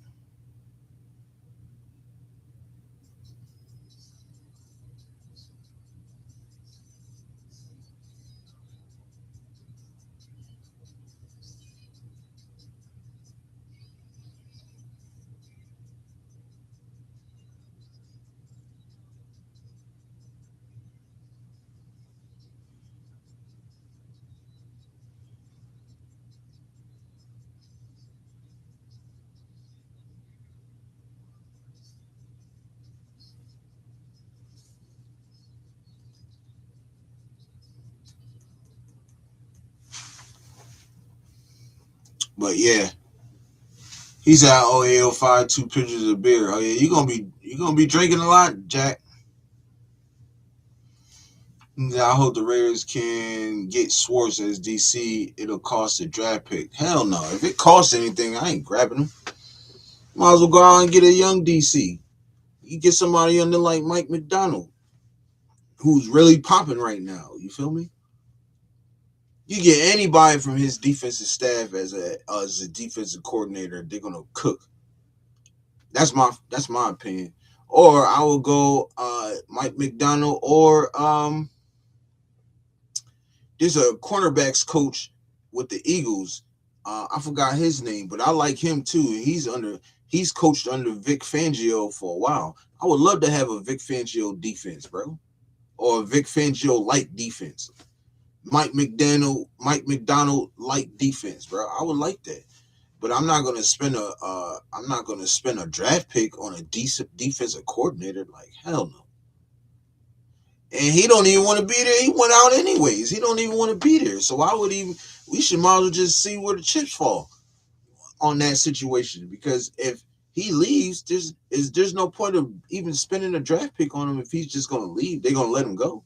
But yeah, he's at 0805, 2 pitchers of beer. Oh yeah, you gonna be drinking a lot, Jack. I hope the Raiders can get Swartz as DC. It'll cost a draft pick. Hell no. If it costs anything, I ain't grabbing him. Might as well go out and get a young DC. You get somebody under like Mike McDonald, who's really popping right now. You feel me? You get anybody from his defensive staff as a defensive coordinator, they're gonna cook. That's my opinion. Or I will go Mike McDonald or there's a cornerbacks coach with the Eagles. I forgot his name, but I like him too. He's coached under Vic Fangio for a while. I would love to have a Vic Fangio defense, bro, or a Vic Fangio like defense. Mike McDonald like defense, bro. I would like that. But I'm not gonna spend a draft pick on a decent defensive coordinator. Like hell no. And he don't even want to be there. He went out anyways. He don't even want to be there. So I would even we should might as well just see where the chips fall on that situation. Because if he leaves, there's no point of even spending a draft pick on him if he's just gonna leave. They're gonna let him go.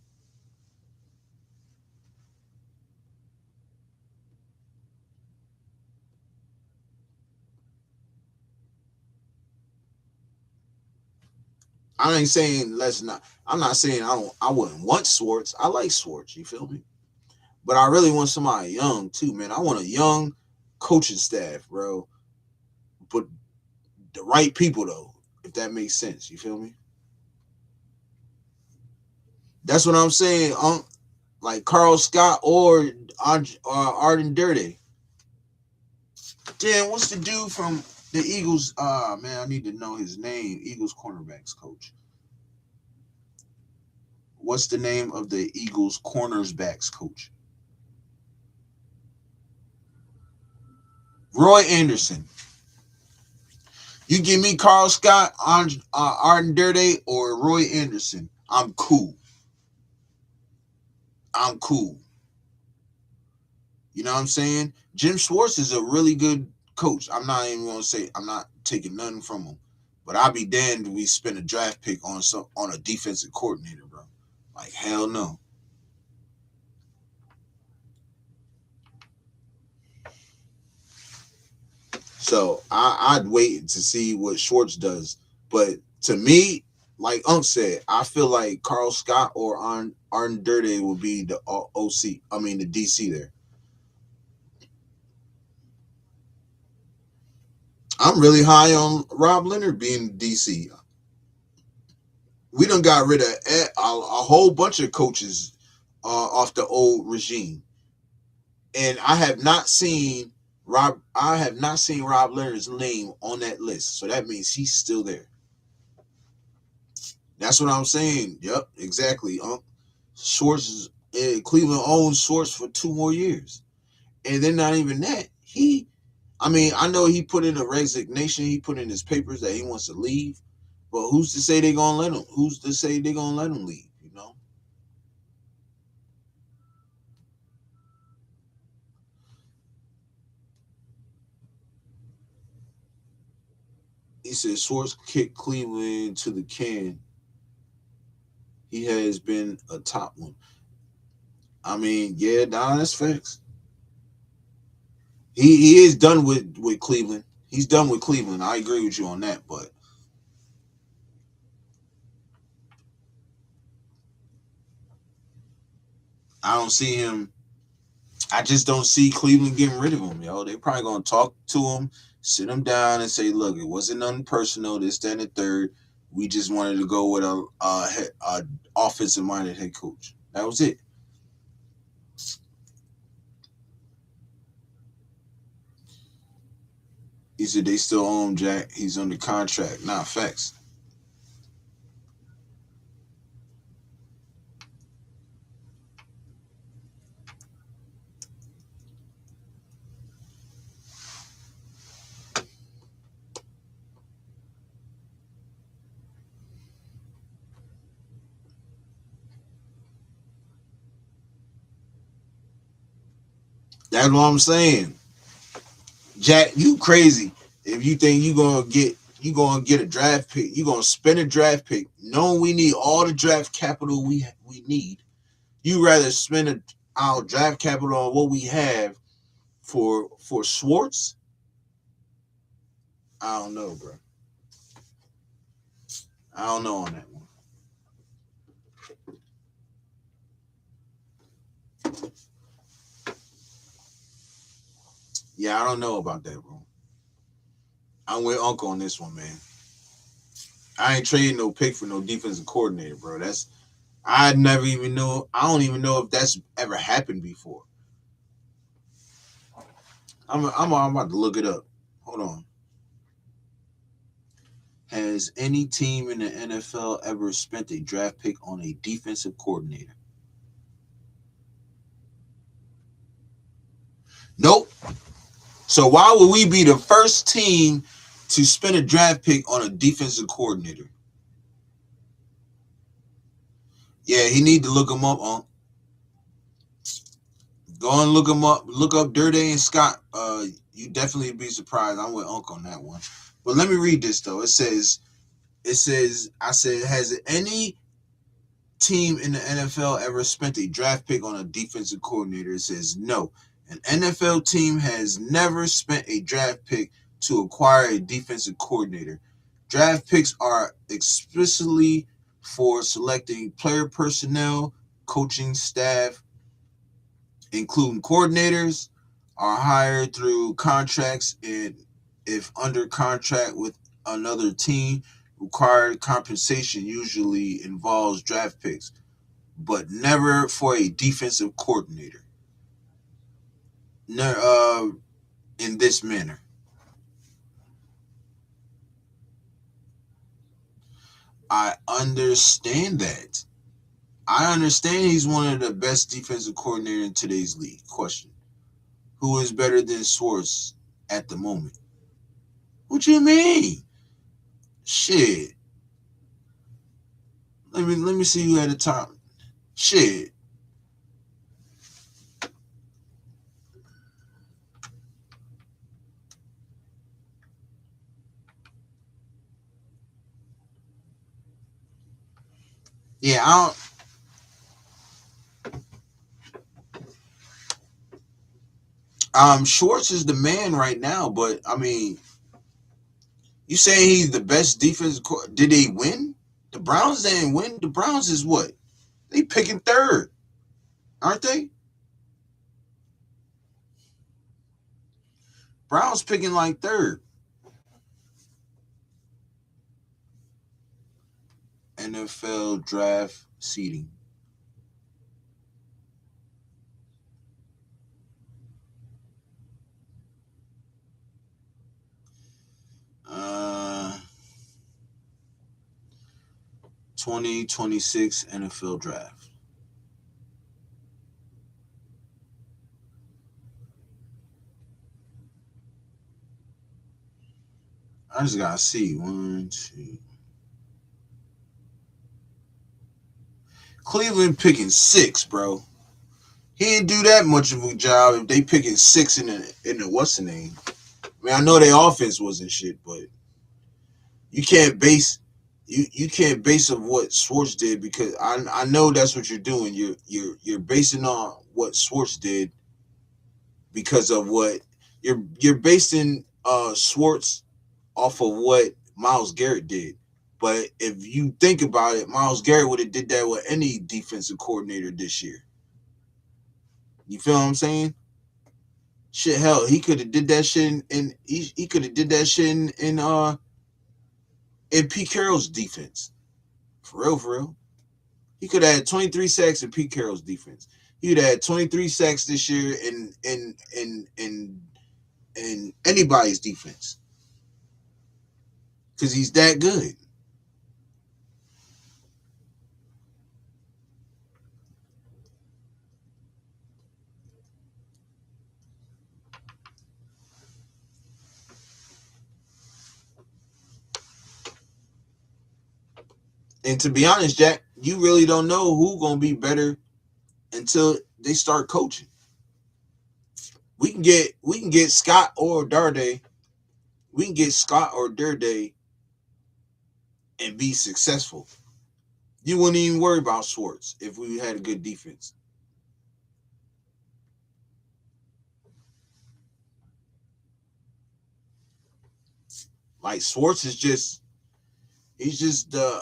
I ain't saying let's not. I'm not saying I wouldn't want Swartz. I like Swartz. You feel me? But I really want somebody young too, man. I want a young coaching staff, bro. But the right people though, if that makes sense. You feel me? That's what I'm saying. Like Carl Scott or Arden Dirty. Damn, what's the dude from the Eagles? Man, I need to know his name. Eagles cornerbacks coach. What's the name of the Eagles cornerbacks coach? Roy Anderson. You give me Carl Scott, Arden Dirty, or Roy Anderson. I'm cool. I'm cool. You know what I'm saying? Jim Schwartz is a really good coach. I'm not even gonna say I'm not taking nothing from him, but I'll be damned if we spend a draft pick on a defensive coordinator, bro. Like hell no. So I'd wait to see what Schwartz does. But to me, like Unc said, I feel like Carl Scott or Arden Dirty will be the OC. I mean the DC there. I'm really high on Rob Leonard being DC. We done got rid of a whole bunch of coaches off the old regime, and I have not seen Rob Leonard's name on that list. So that means he's still there. That's what I'm saying. Yep, exactly. Schwartz is Cleveland owns Schwartz for 2 more years, and then not even that. I mean, I know he put in a resignation. He put in his papers that he wants to leave, but who's to say they're gonna let him? Who's to say they're gonna let him leave? You know, he said Schwartz kicked Cleveland to the can. He has been a top one. I mean, yeah, nah, that's facts. He is done with Cleveland. He's done with Cleveland. I agree with you on that, but I don't see him. I just don't see Cleveland getting rid of him, yo. They probably gonna talk to him, sit him down, and say, "Look, it wasn't nothing personal. This, that, and the third. We just wanted to go with a offensive minded head coach. That was it." He said they still own him, Jack. He's under contract. Nah, facts. That's what I'm saying. Jack, you crazy if you think you gonna get a draft pick. You gonna spend a draft pick, knowing we need all the draft capital we need. You rather spend our draft capital on what we have for Schwartz? I don't know, bro. I don't know on that one. Yeah, I don't know about that, bro. I'm with Uncle on this one, man. I ain't trading no pick for no defensive coordinator, bro. I never even know. I don't even know if that's ever happened before. I'm about to look it up. Hold on. Has any team in the NFL ever spent a draft pick on a defensive coordinator? Nope. So why would we be the first team to spend a draft pick on a defensive coordinator? Yeah, he need to look him up on. Go and look him up. Look up Dirty and Scott. You definitely be surprised. I'm with Uncle on that one. But let me read this though. It says, I said, has any team in the NFL ever spent a draft pick on a defensive coordinator? It says no. An NFL team has never spent a draft pick to acquire a defensive coordinator. Draft picks are explicitly for selecting player personnel, coaching staff, including coordinators, are hired through contracts, and if under contract with another team, required compensation usually involves draft picks, but never for a defensive coordinator. In this manner. I understand that. I understand he's one of the best defensive coordinator in today's league. Question: who is better than Schwartz at the moment? What you mean? Shit. Let me see who at the top. Shit. Yeah, Schwartz is the man right now, but I mean, you saying he's the best defensive? Did they win? The Browns didn't win. The Browns is what? They picking third, aren't they? Browns picking like third. NFL draft seeding. Uh, 2026 NFL draft. I just gotta see. One, two. Cleveland picking six, bro. He didn't do that much of a job if they picking six in the what's the name. I mean, I know their offense wasn't shit, but you can't base you can't base of what Schwartz did because I know that's what you're doing. You're basing on what Schwartz did because of what You're basing Schwartz off of what Myles Garrett did. But if you think about it, Myles Garrett would have did that with any defensive coordinator this year. You feel what I'm saying? Shit, hell, he could have did that shit he could have did that shit in Pete Carroll's defense. For real, for real. He could have had 23 sacks in Pete Carroll's defense. He would have had 23 sacks this year in anybody's defense. Because he's that good. And to be honest, Jack, you really don't know who's gonna be better until they start coaching. We can get Scott or Darday. We can get Scott or Darday and be successful. You wouldn't even worry about Schwartz if we had a good defense. Like Schwartz is just he's just the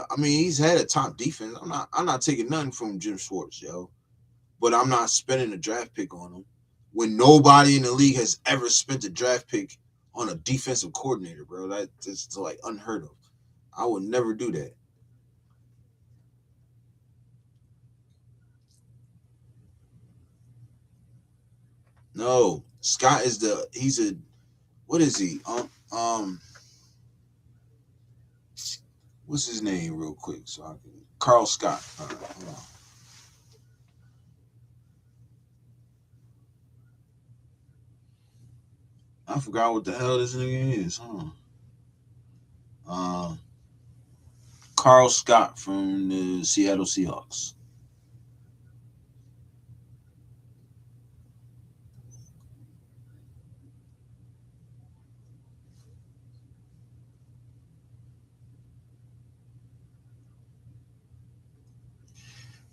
I mean he's had a top defense. I'm not taking nothing from Jim Schwartz, yo. But I'm not spending a draft pick on him when nobody in the league has ever spent a draft pick on a defensive coordinator, bro. That's like unheard of. I would never do that. No, Scott is he's a what is he? What's his name, real quick, so I can Carl Scott. All right, hold on. I forgot what the hell this nigga is, huh? Uh, Carl Scott from the Seattle Seahawks.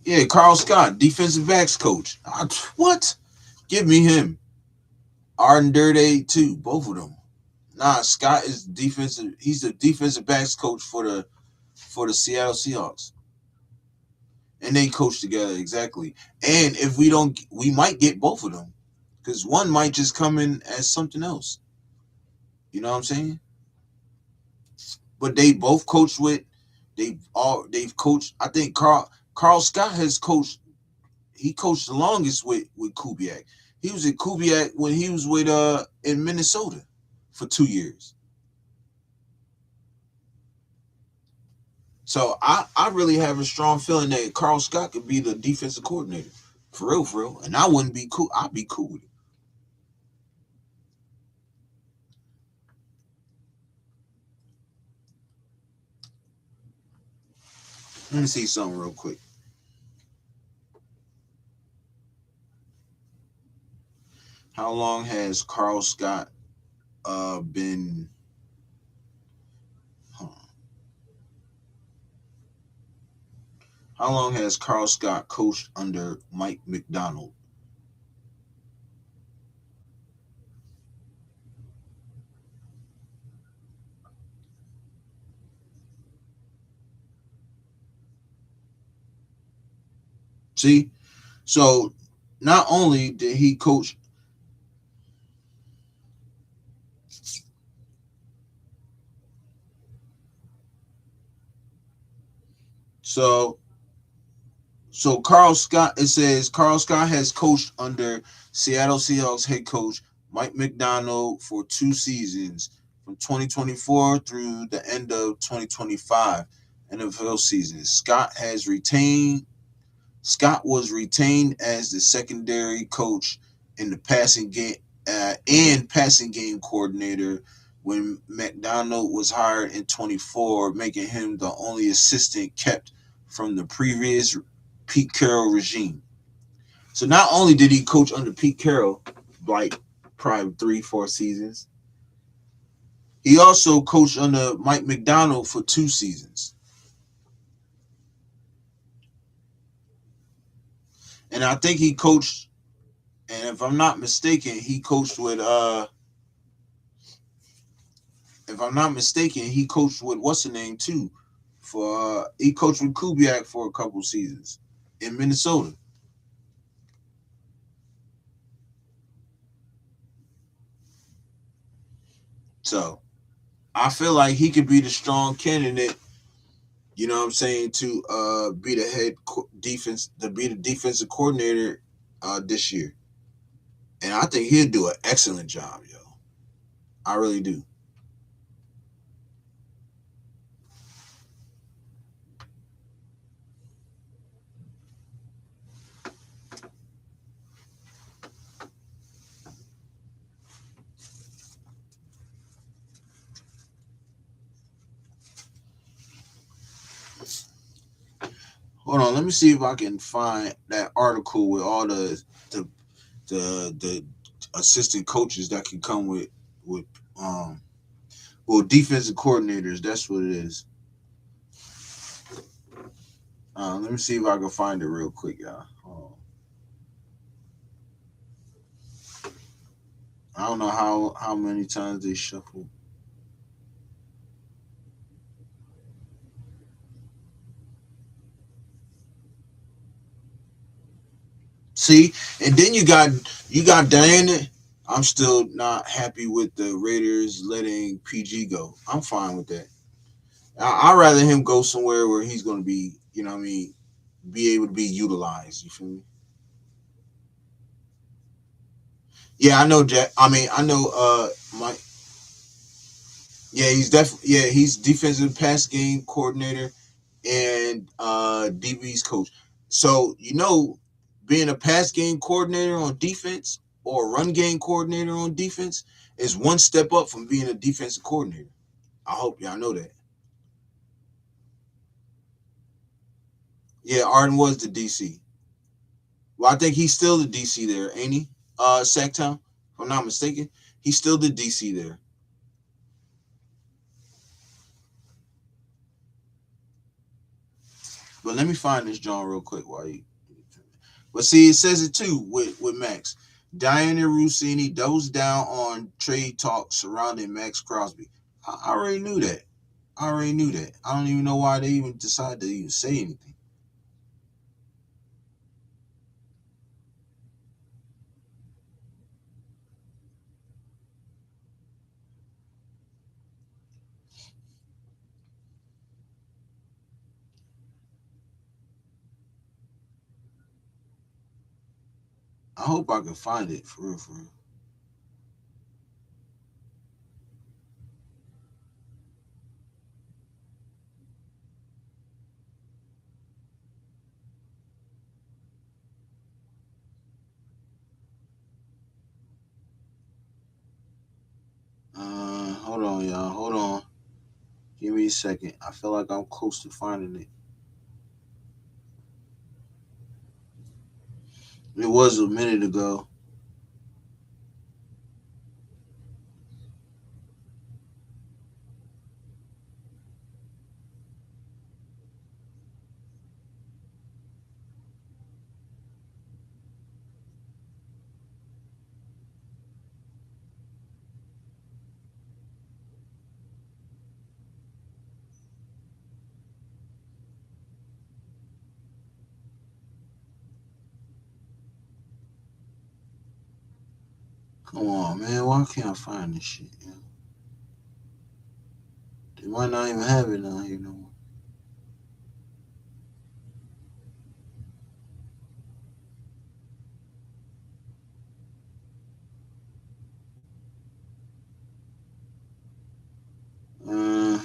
Yeah, Carl Scott, defensive backs coach. What? Give me him. Arden Dirty too, both of them. Nah, Scott is defensive. He's the defensive backs coach for the Seattle Seahawks, and they coach together exactly. And if we don't, we might get both of them because one might just come in as something else. You know what I'm saying? But they both coached with. They've coached. I think Carl Scott has coached. He coached the longest with Kubiak. He was at Kubiak when he was with in Minnesota for 2 years. So I really have a strong feeling that Carl Scott could be the defensive coordinator. For real, for real. And I wouldn't be cool. I'd be cool with it. Let me see something real quick. How long has Carl Scott been huh, how long has Carl Scott coached under Mike McDonald? See? So not only did he coach so So Carl Scott, it says Carl Scott has coached under Seattle Seahawks head coach Mike McDonald for 2 seasons, from 2024 through the end of 2025 NFL season. Scott was retained as the secondary coach in the passing game and passing game coordinator when McDonald was hired in 24, making him the only assistant kept from the previous Pete Carroll regime. So not only did he coach under Pete Carroll, like probably 3, 4 seasons, he also coached under Mike McDonald for 2 seasons. And I think he coached And if I'm not mistaken, he coached with if I'm not mistaken, he coached with what's the name too. For he coached with Kubiak for a couple seasons in Minnesota. So I feel like he could be the strong candidate. You know what I'm saying, to be the defense, to be the defensive coordinator this year, and I think he'll do an excellent job, yo. I really do. Hold on, let me see if I can find that article with all the the assistant coaches that can come with um well, defensive coordinators. That's what it is. Let me see if I can find it real quick, y'all. I don't know how many times they shuffle. See, and then you got Diana. I'm still not happy with the Raiders letting PG go. I'm fine with that. I'd rather him go somewhere where he's going to be, you know what I mean, be able to be utilized. You feel me? Yeah, I know Jack. I mean, I know my yeah, he's definitely yeah, he's defensive pass game coordinator and DB's coach. So, being a pass game coordinator on defense or a run game coordinator on defense is one step up from being a defensive coordinator. I hope y'all know that. Yeah, Arden was the DC. Well, I think he's still the DC there, ain't he? Sacktown, if I'm not mistaken. He's still the DC there. But let me find this John real quick while you. But see, it says it too with Max. Diana Rossini doubles down on trade talks surrounding Max Crosby. I already knew that. I already knew that. I don't even know why they even decided to even say anything. I hope I can find it for real, for real. Hold on, y'all. Hold on. Give me a second. I feel like I'm close to finding it. It was a minute ago. Come on, man. Why can't I find this shit? Yeah? They might not even have it now, you know. Uh,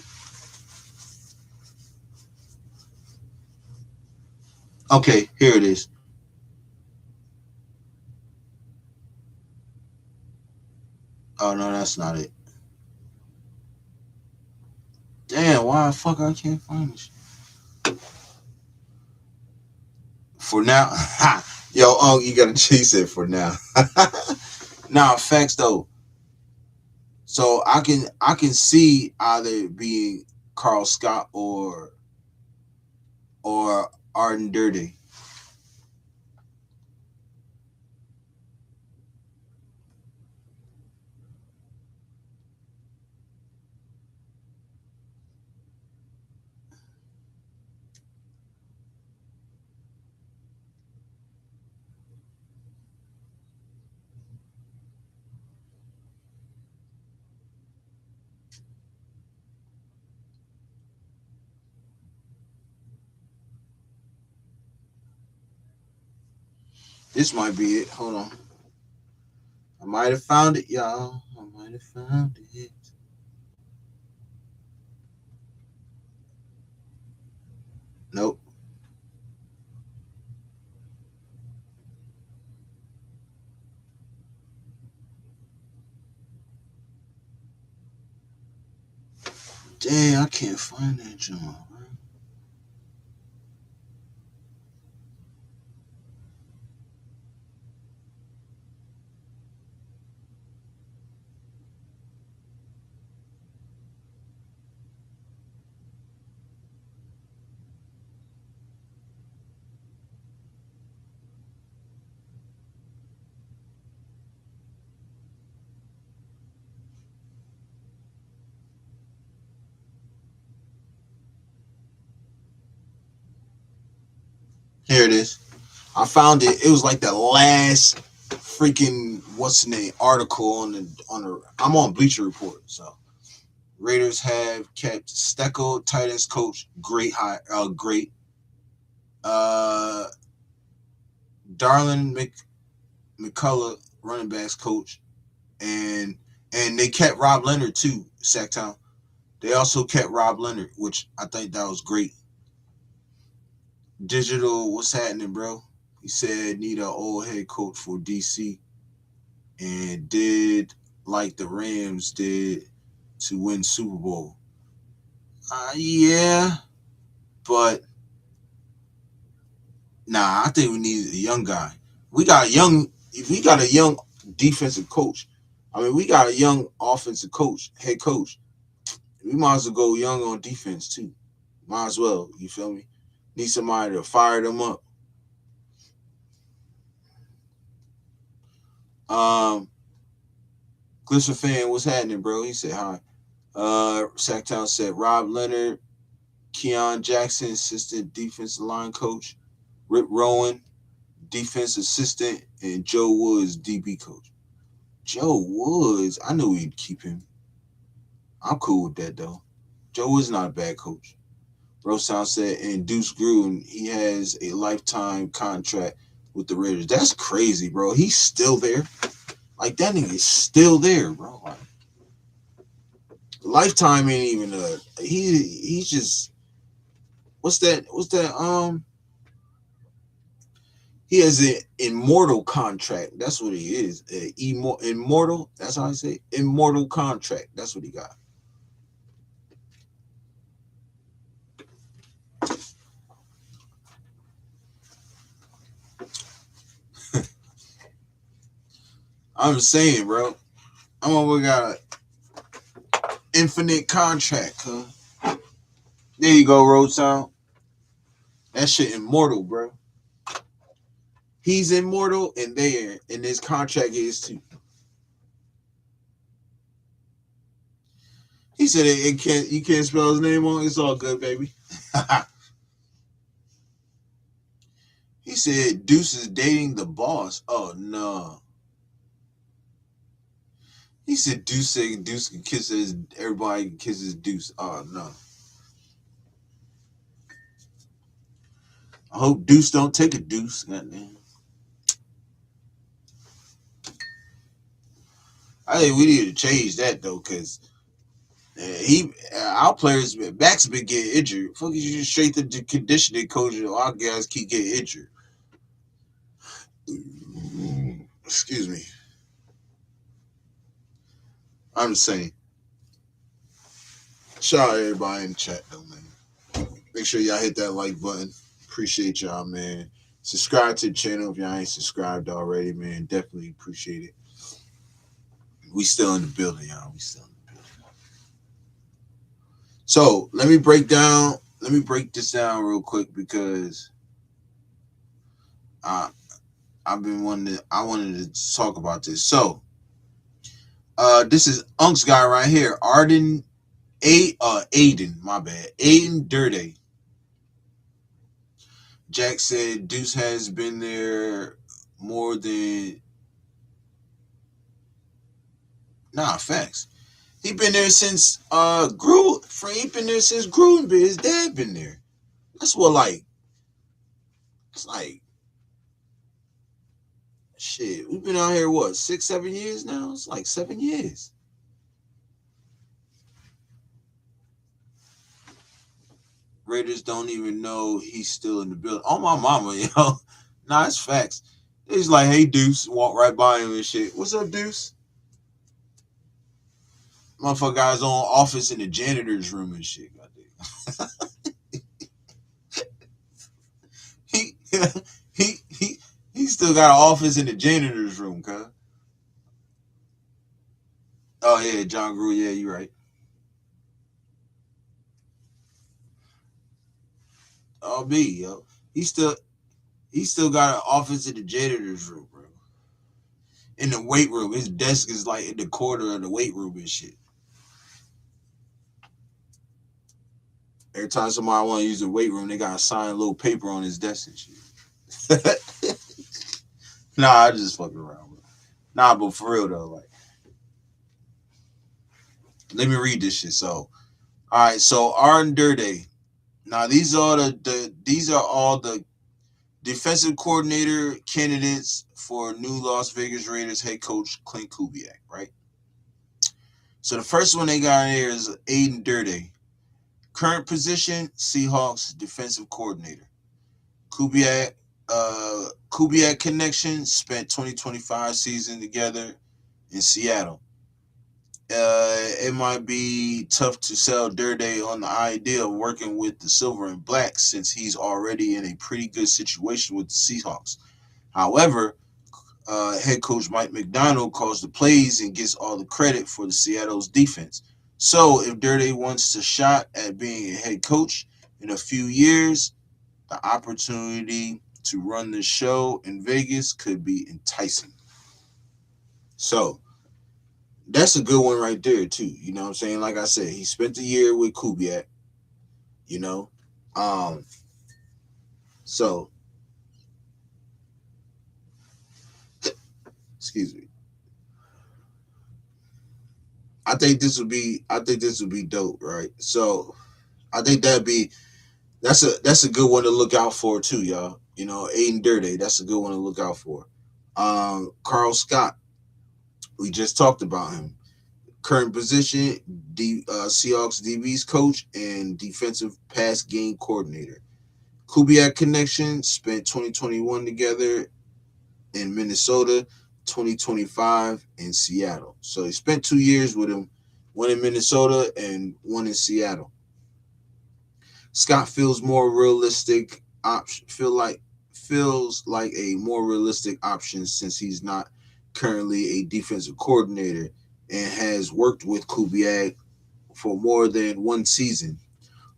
okay, here it is. Oh no, that's not it. Damn, why the fuck I can't find this? For now, ha, yo, oh, you gotta chase it for now. Nah, facts though. So I can see either being Carl Scott or Arden Dirty. This might be it. Hold on. I might have found it, y'all. I might have found it. Nope. Damn, I can't find that joint. Here it is. I found it. It was like the last freaking what's the name article on the. I'm on Bleacher Report, so Raiders have kept Stecco, tight ends coach, great high, great. Uh, Darlin McCullough, running backs coach, and they kept Rob Leonard too. Sacktown. They also kept Rob Leonard, which I think that was great. Digital, what's happening, bro? He said need an old head coach for DC, and did like the Rams did to win Super Bowl. Yeah, but nah, I think we need a young guy. We got a young. If we got a young defensive coach, I mean, we got a young offensive coach, head coach. We might as well go young on defense too. Might as well. You feel me? Need somebody to fire them up. Um, Glisser fan, what's happening, bro? He said hi. Sacktown said Rob Leonard, Keon Jackson, assistant defensive line coach, Rip Rowan, defense assistant, and Joe Woods, DB coach. Joe Woods, I knew we'd keep him. I'm cool with that though. Joe Woods not a bad coach. Rosound said, and Deuce Gruden, he has a lifetime contract with the Raiders. That's crazy, bro. He's still there. Like that nigga is still there, bro. Like, lifetime ain't even he's just what's that he has an immortal contract. That's what he is. Immortal. That's how I say it. Immortal contract. That's what he got. I'm saying, bro. We got an infinite contract, huh? There you go, Road Sound. That shit immortal, bro. He's immortal, and his contract is too. He said it can't. You can't spell his name on. It's all good, baby. He said Deuce is dating the boss. Oh no. He said Deuce can kiss everybody kisses Deuce. Oh no. I hope Deuce don't take a deuce. Goddamn. I think we need to change that though, cause our players backs been getting injured. Fuck you just straight to the conditioning coach. Our guys keep getting injured. Excuse me. I'm just saying. Shout out everybody in the chat though, man. Make sure y'all hit that like button. Appreciate y'all, man. Subscribe to the channel if y'all ain't subscribed already, man. Definitely appreciate it. We still in the building, y'all. We still in the building. So let me break this down real quick because I wanted to talk about this. So this is Unk's guy right here, Aiden, my bad. Aiden Dirty. Jack said Deuce has been there more than facts. He been there since he been there since Gruden, but his dad been there. That's what it's like Shit, we've been out here what 6, 7 years now. It's like 7 years. Raiders don't even know he's still in the building. Oh my mama, yo. Nah, it's facts. It's like, hey Deuce, walk right by him and shit. What's up, Deuce? Motherfucker got his own office in the janitor's room and shit. Goddamn. he he he still got an office in the janitor's room, cuz. Oh yeah, John Grew. Yeah, you right. Oh me, yo. He still he still got an office in the janitor's room, bro. In the weight room, his desk is like in the corner of the weight room and shit. Every time somebody want to use the weight room, they got to sign a little paper on his desk and shit. Nah, I just fucking around, bro. Nah, but for real though, like, let me read this shit. So, all right, so Arn Durde. Now these are all the defensive coordinator candidates for new Las Vegas Raiders head coach Clint Kubiak, right? So the first one they got in here is Aiden Durde. Current position, Seahawks defensive coordinator. Kubiak connection, spent 2025 season together in Seattle. It might be tough to sell Durde on the idea of working with the Silver and Black since he's already in a pretty good situation with the Seahawks. However, head coach Mike McDonald calls the plays and gets all the credit for the Seattle's defense. So if Durde wants a shot at being a head coach in a few years, the opportunity to run the show in Vegas could be enticing. So that's a good one right there too. You know what I'm saying? Like I said, he spent a year with Kubiak, you know. Um so excuse me. I think this would be dope, right? So I think that's a good one to look out for too, y'all. You know, Aiden Durde, that's a good one to look out for. Carl Scott, we just talked about him. Current position, Seahawks DB's coach and defensive pass game coordinator. Kubiak connection, spent 2021 together in Minnesota, 2025 in Seattle. So he spent 2 years with him, one in Minnesota and one in Seattle. Scott feels more realistic option feels like a more realistic option since he's not currently a defensive coordinator and has worked with Kubiak for more than one season.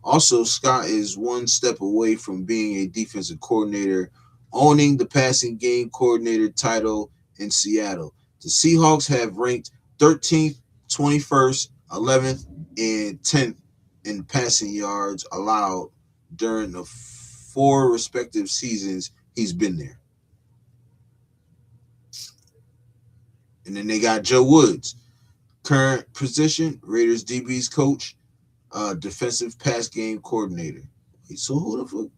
Also, Scott is one step away from being a defensive coordinator, owning the passing game coordinator title in Seattle. The Seahawks have ranked 13th, 21st, 11th, and 10th in passing yards allowed during the four respective seasons he's been there. And then they got Joe Woods, current position, Raiders DB's coach, defensive pass game coordinator. So who the fuck?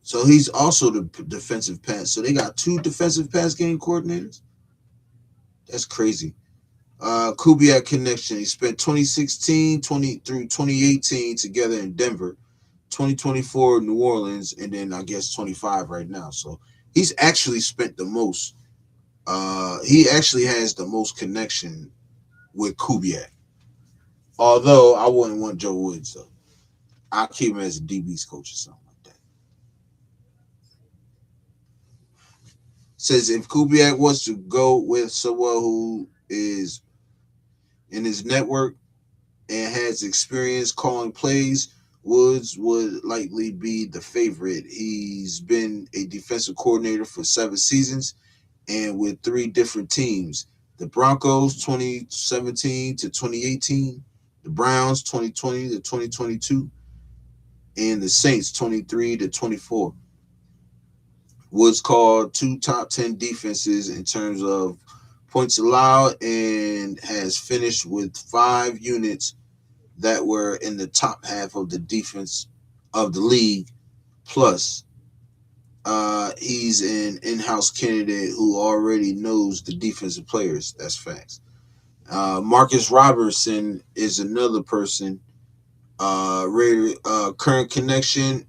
So he's also the defensive pass. So they got two defensive pass game coordinators. That's crazy. Kubiak connection. He spent 2016 through 2018 together in Denver, 2024 New Orleans, and then I guess 25 right now. So he's actually spent the most. He actually has the most connection with Kubiak. Although I wouldn't want Joe Woods though. I'll keep him as a DB's coach or something like that. Says if Kubiak was to go with someone who is in his network and has experience calling plays, Woods would likely be the favorite. He's been a defensive coordinator for 7 seasons and with three different teams. The Broncos 2017 to 2018, the Browns 2020 to 2022, and the Saints 23 to 24. Woods called two top 10 defenses in terms of points allowed and has finished with 5 units that were in the top half of the defense of the league. Plus, He's an in-house candidate who already knows the defensive players. That's facts. Marcus Robertson is another person. Current connection,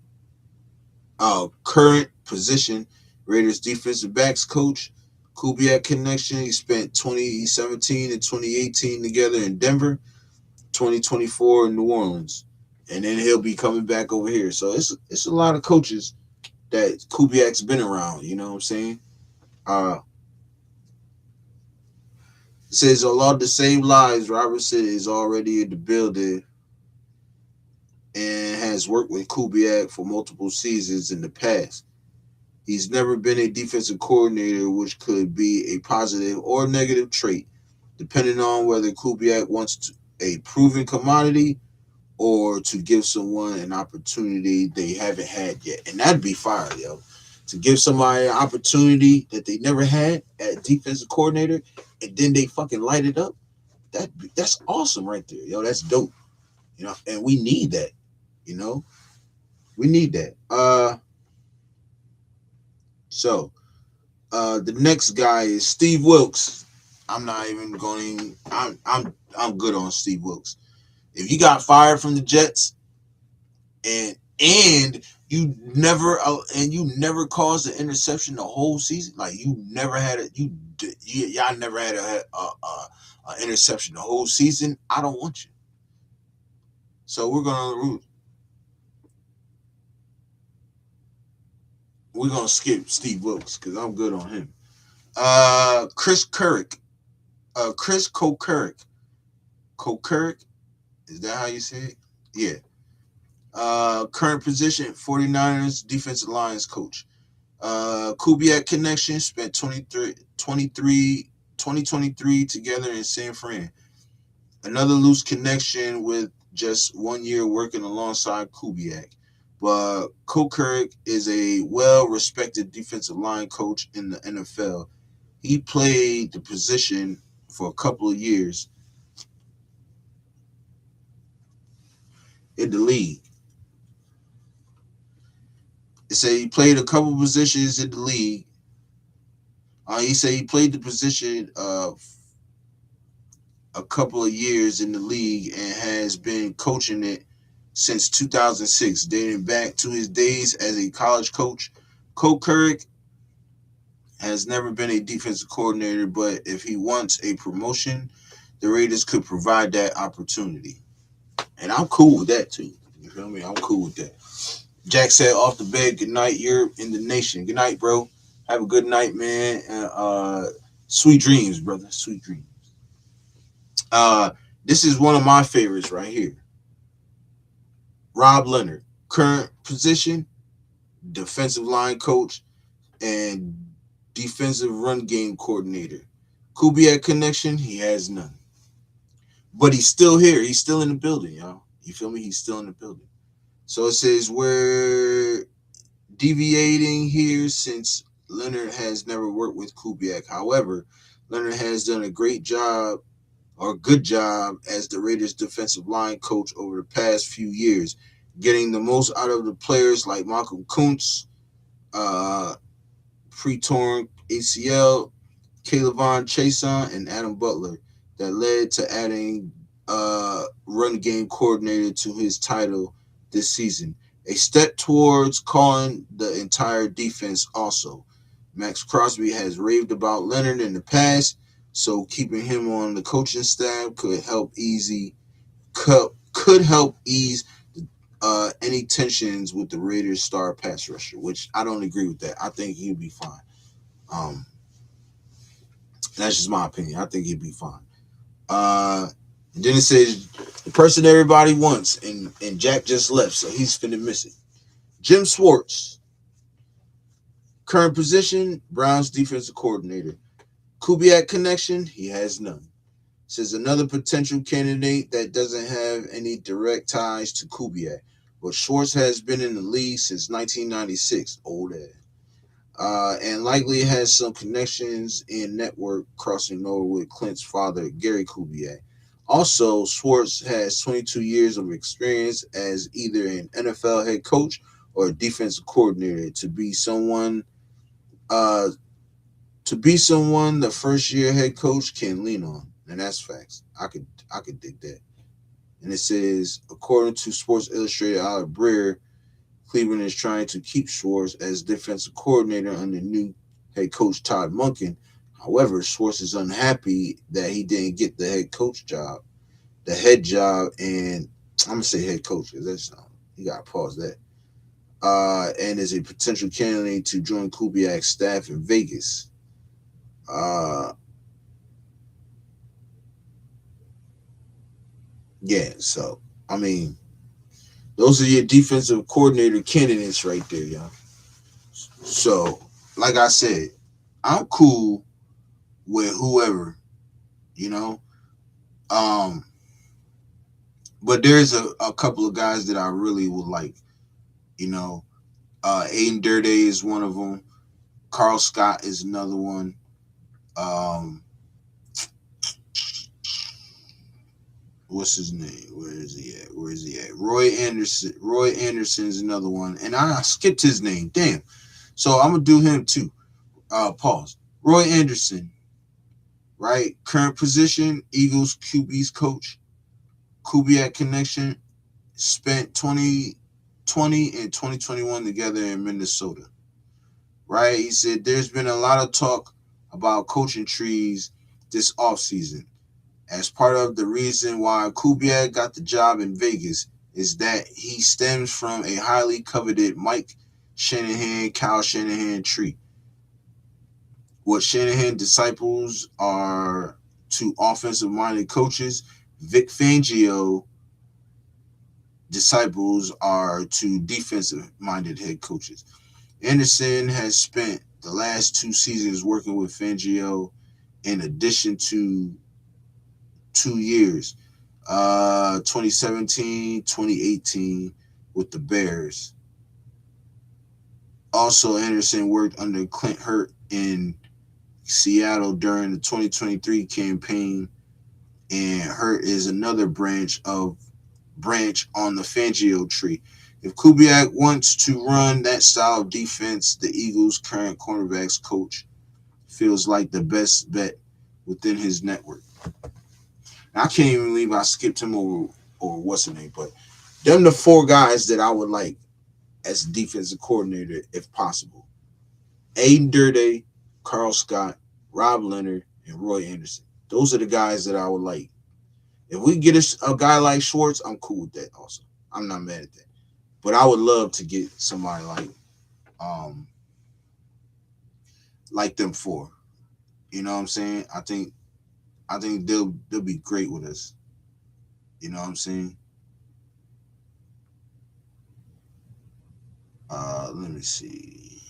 current position, Raiders defensive backs coach. Kubiak connection. He spent 2017 and 2018 together in Denver, 2024 in New Orleans, and then he'll be coming back over here. So it's a lot of coaches that Kubiak's been around. You know what I'm saying? Uh, it says along the same lines, Robertson is already in the building and has worked with Kubiak for multiple seasons in the past. He's never been a defensive coordinator, which could be a positive or negative trait, depending on whether Kubiak wants a proven commodity or to give someone an opportunity they haven't had yet. And that'd be fire, yo. To give somebody an opportunity that they never had at defensive coordinator and then they fucking light it up. That's awesome right there. Yo, that's dope. You know, and we need that, you know? We need that. The next guy is Steve Wilkes. I'm not even going. I'm good on Steve Wilkes. If you got fired from the Jets and you never caused an interception the whole season, like you never had it. Y'all never had a interception the whole season. I don't want you. So we're gonna skip Steve Wilkes because I'm good on him. Chris Kurrick. Chris Kokuric. Kokuric? Is that how you say it? Yeah. Current position, 49ers defensive lines coach. Kubiak connection, spent 2023 together in San Fran. Another loose connection with just 1 year working alongside Kubiak. But Kokuric is a well-respected defensive line coach in the NFL. He played the position for a couple of years in the league. It said he played a couple positions in the league. He said he played the position a couple of years in the league and has been coaching it since 2006, dating back to his days as a college coach. Kokuric has never been a defensive coordinator, but if he wants a promotion, the Raiders could provide that opportunity. And I'm cool with that too. You feel me? I'm cool with that. Jack said off the bed, good night, Yurp in the nation. Good night, bro. Have a good night, man. Sweet dreams, brother. Sweet dreams. Uh, this is one of my favorites right here. Rob Leonard, current position, defensive line coach and defensive run game coordinator. Kubiak connection, he has none. But he's still here. He's still in the building, y'all. You feel me? He's still in the building. So it says we're deviating here since Leonard has never worked with Kubiak. However, Leonard has done a great job or good job as the Raiders defensive line coach over the past few years, getting the most out of the players like Malcolm Kuntz, pre-torn ACL, Calevon Chason, and Adam Butler that led to adding run game coordinator to his title this season. A step towards calling the entire defense also. Max Crosby has raved about Leonard in the past, so keeping him on the coaching staff could help ease any tensions with the Raiders' star pass rusher, which I don't agree with that. I think he'll be fine. Um, that's just my opinion. I think he'll be fine. And then it says the person everybody wants, and Jack just left, so he's finna miss it. Jim Schwartz, current position, Browns defensive coordinator. Kubiak connection, he has none. Says another potential candidate that doesn't have any direct ties to Kubiak. But Schwartz has been in the league since 1996, old ass. And likely has some connections in network crossing over with Clint's father, Gary Kubiak. Also, Schwartz has 22 years of experience as either an NFL head coach or a defensive coordinator uh to be someone the first year head coach can lean on. And that's facts. I could dig that. And it says, according to Sports Illustrated Albert Breer, Cleveland is trying to keep Schwartz as defensive coordinator under new head coach Todd Monken. However, Schwartz is unhappy that he didn't get the head job, and I'm gonna say head coach because that's you gotta pause that. And is a potential candidate to join Kubiak's staff in Vegas. Uh, yeah, so I mean, those are your defensive coordinator candidates right there, y'all. So, like I said, I'm cool with whoever, you know. Um, but there's a couple of guys that I really would like, you know. Aiden Durde is one of them. Carl Scott is another one. Um, what's his name? Where is he at? Where is he at? Roy Anderson. Roy Anderson is another one, and I skipped his name. Damn. So I'm gonna do him too. Pause. Roy Anderson, right? Current position: Eagles QB's coach. Kubiak connection. Spent 2020 and 2021 together in Minnesota. Right? He said there's been a lot of talk about coaching trees this offseason. As part of the reason why Kubiak got the job in Vegas is that he stems from a highly coveted Mike Shanahan, Kyle Shanahan tree. What Shanahan disciples are to offensive minded coaches, Vic Fangio disciples are to defensive minded head coaches. Anderson has spent the last 2 seasons working with Fangio in addition to 2 years, 2017, 2018 with the Bears. Also, Anderson worked under Clint Hurt in Seattle during the 2023 campaign, and Hurt is another branch on the Fangio tree. If Kubiak wants to run that style of defense, the Eagles' current cornerbacks coach feels like the best bet within his network. Now, I can't even believe I skipped him over or what's his name, but them the four guys that I would like as defensive coordinator if possible. Aiden Durde, Carl Scott, Rob Leonard, and Roy Anderson. Those are the guys that I would like. If we get a guy like Schwartz, I'm cool with that also. I'm not mad at that. But I would love to get somebody um like them four. You know what I'm saying? I think they'll be great with us. You know what I'm saying? Let me see.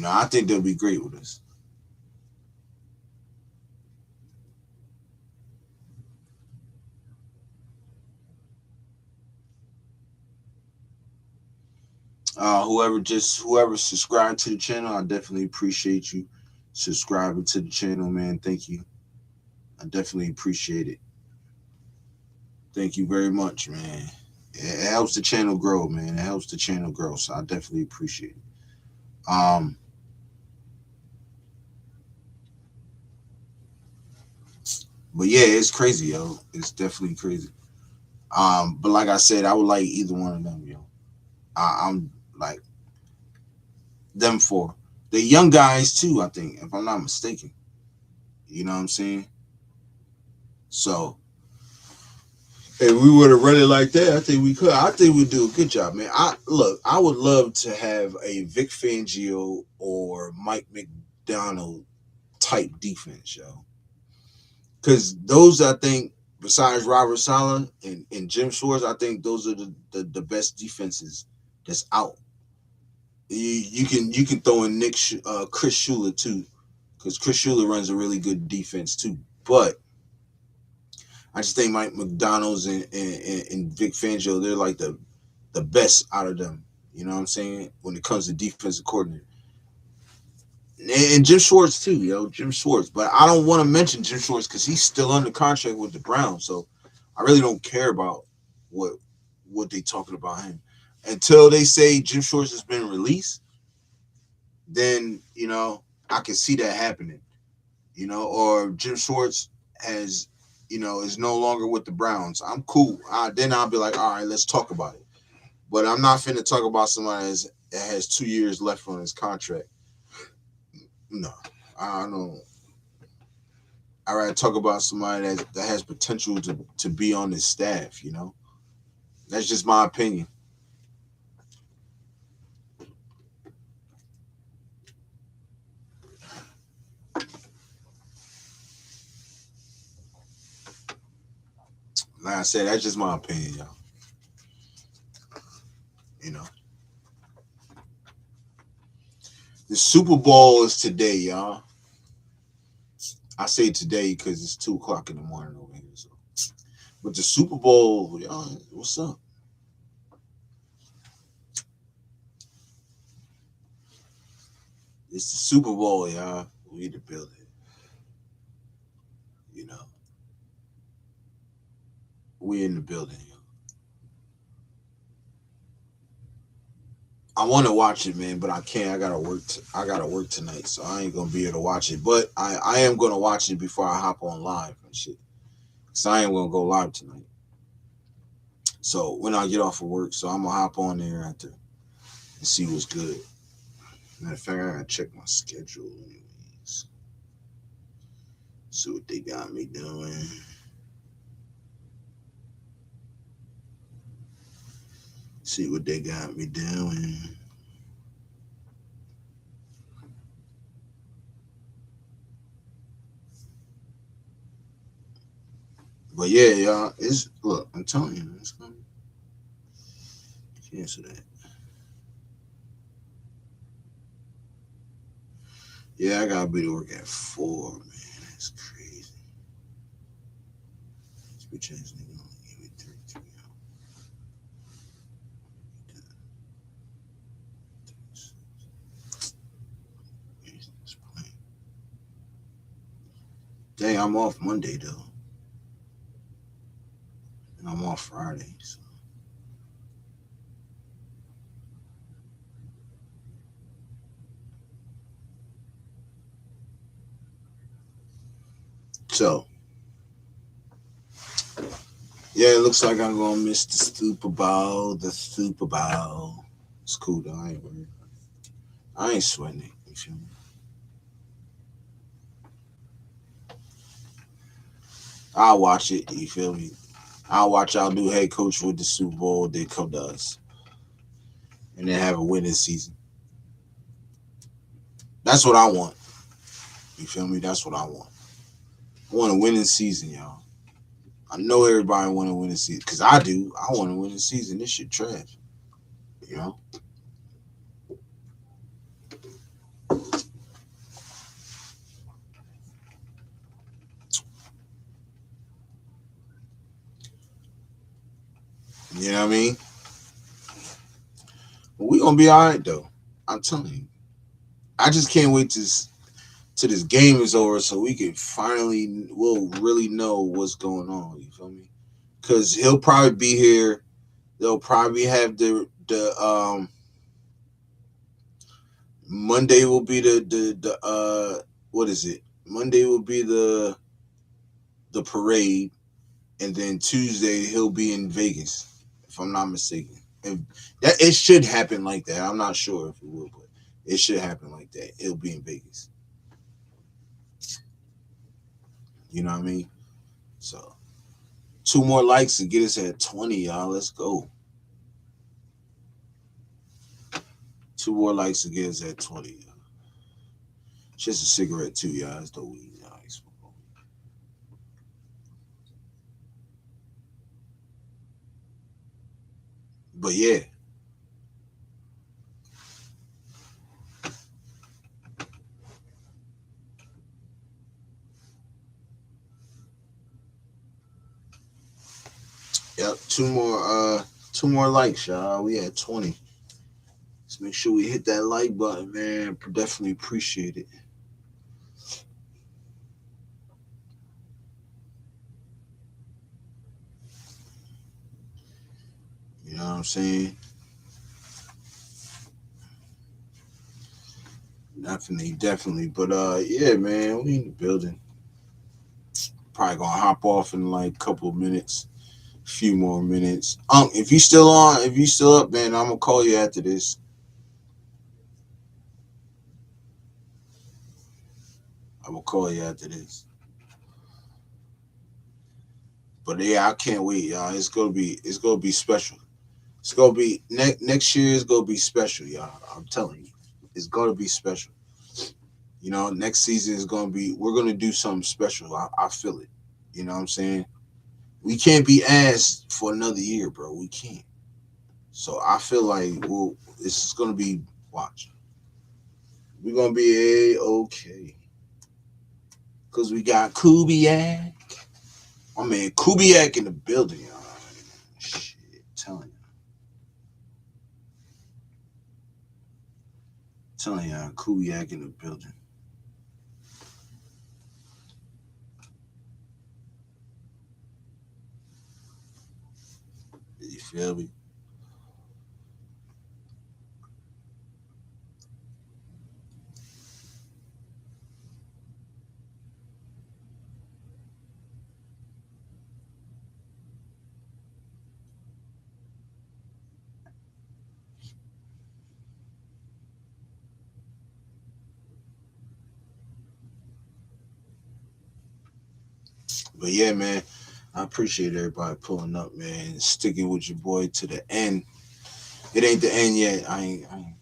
I think they'll be great with us. Whoever subscribed to the channel, I definitely appreciate you subscribing to the channel, man. Thank you. I definitely appreciate it. Thank you very much, man. It helps the channel grow, man. It helps the channel grow, so I definitely appreciate it. But yeah, it's crazy, yo. It's definitely crazy. But like I said, I would like either one of them, yo. I'm like them four. The young guys too, I think, if I'm not mistaken. You know what I'm saying? So if we were to run it like that, I think we could. I think we'd do a good job, man. I would love to have a Vic Fangio or Mike McDonald type defense, yo. Because those, I think, besides Robert Saleh and Jim Schwartz, I think those are the best defenses that's out. You can throw in Chris Shula too, because Chris Shula runs a really good defense too. But I just think Mike McDonald's and Vic Fangio, they're like the best out of them. You know what I'm saying? When it comes to defensive coordinator. And Jim Schwartz too, yo, Jim Schwartz. But I don't want to mention Jim Schwartz because he's still under contract with the Browns, so I really don't care about what they talking about him. until they say Jim Schwartz has been released, then I can see that happening. Or Jim Schwartz has, is no longer with the Browns. I'm cool. Then I'll be like, all right, let's talk about it. But I'm not finna talk about somebody that has 2 years left on his contract. No, I don't. I rather talk about somebody that has potential to be on his staff. That's just my opinion. Like I said, that's just my opinion, y'all. You know, the Super Bowl is today, y'all. I say today because it's 2 o'clock in the morning over here. So, but the Super Bowl, y'all, what's up? It's the Super Bowl, y'all. We in the building. You know, we in the building. I want to watch it, man, but I can't. I gotta work. I gotta work tonight, so I ain't gonna be able to watch it. But I am gonna watch it before I hop on live and shit. Cause I am gonna go live tonight. So when I get off of work, so I'm gonna hop on there after and see what's good. Matter of fact, I gotta check my schedule anyways. See what they got me doing. See what they got me doing. But yeah, y'all, look, I'm telling you, it's gonna cancel that. Yeah, I gotta be to work at 4, man. That's crazy. This bitch ass nigga only gave me 33 hours. Dang, I'm off Monday though. And I'm off Friday. So yeah, it looks like I'm gonna miss the Super Bowl. The Super Bowl. It's cool though. I ain't worried. I ain't sweating it. You feel me? I'll watch it. You feel me? I'll watch our new head coach with the Super Bowl. They come to us and then have a winning season. That's what I want. You feel me? That's what I want. I want a winning season, y'all. I know everybody want to win a season because I do. I want to win a season. This shit trash. You know. You know what I mean? But we gonna be all right though. I'm telling you. I just can't wait till this game is over so we can finally will really know what's going on. You feel me? Because he'll probably be here. They'll probably have the Monday will be the what is it? Monday will be the parade, and then Tuesday he'll be in Vegas, if I'm not mistaken. And that it should happen like that. I'm not sure if it will, but it should happen like that. He'll be in Vegas. You know what I mean? So 2 more likes to get us at 20, y'all. Let's go. 2 more likes to get us at 20. Y'all. Just a cigarette too, y'all. It's the weed. Y'all. But yeah. Yep. Two more likes, y'all. We at 20. Let's make sure we hit that like button, man. Definitely appreciate it. You know what I'm saying? Definitely. But yeah, man, we in the building. Probably gonna hop off in like a couple of minutes, a few more minutes. If you still on, if you still up, man, I'm gonna call you after this. I'm gonna call you after this. But yeah, I can't wait, y'all. It's gonna be special. It's gonna be next year. Is gonna be special, y'all. I'm telling you, it's gonna be special. You know, next season is gonna be. We're gonna do something special. I feel it. You know what I'm saying? We can't be asked for another year, bro. We can't. So I feel like it's gonna be watch. We're gonna be okay because we got Kubiak. I mean Kubiak in the building, y'all. Shit, telling y'all, Kubiak in the building. You feel me? But yeah, man, I appreciate everybody pulling up, man, sticking with your boy to the end. It ain't the end yet. I'm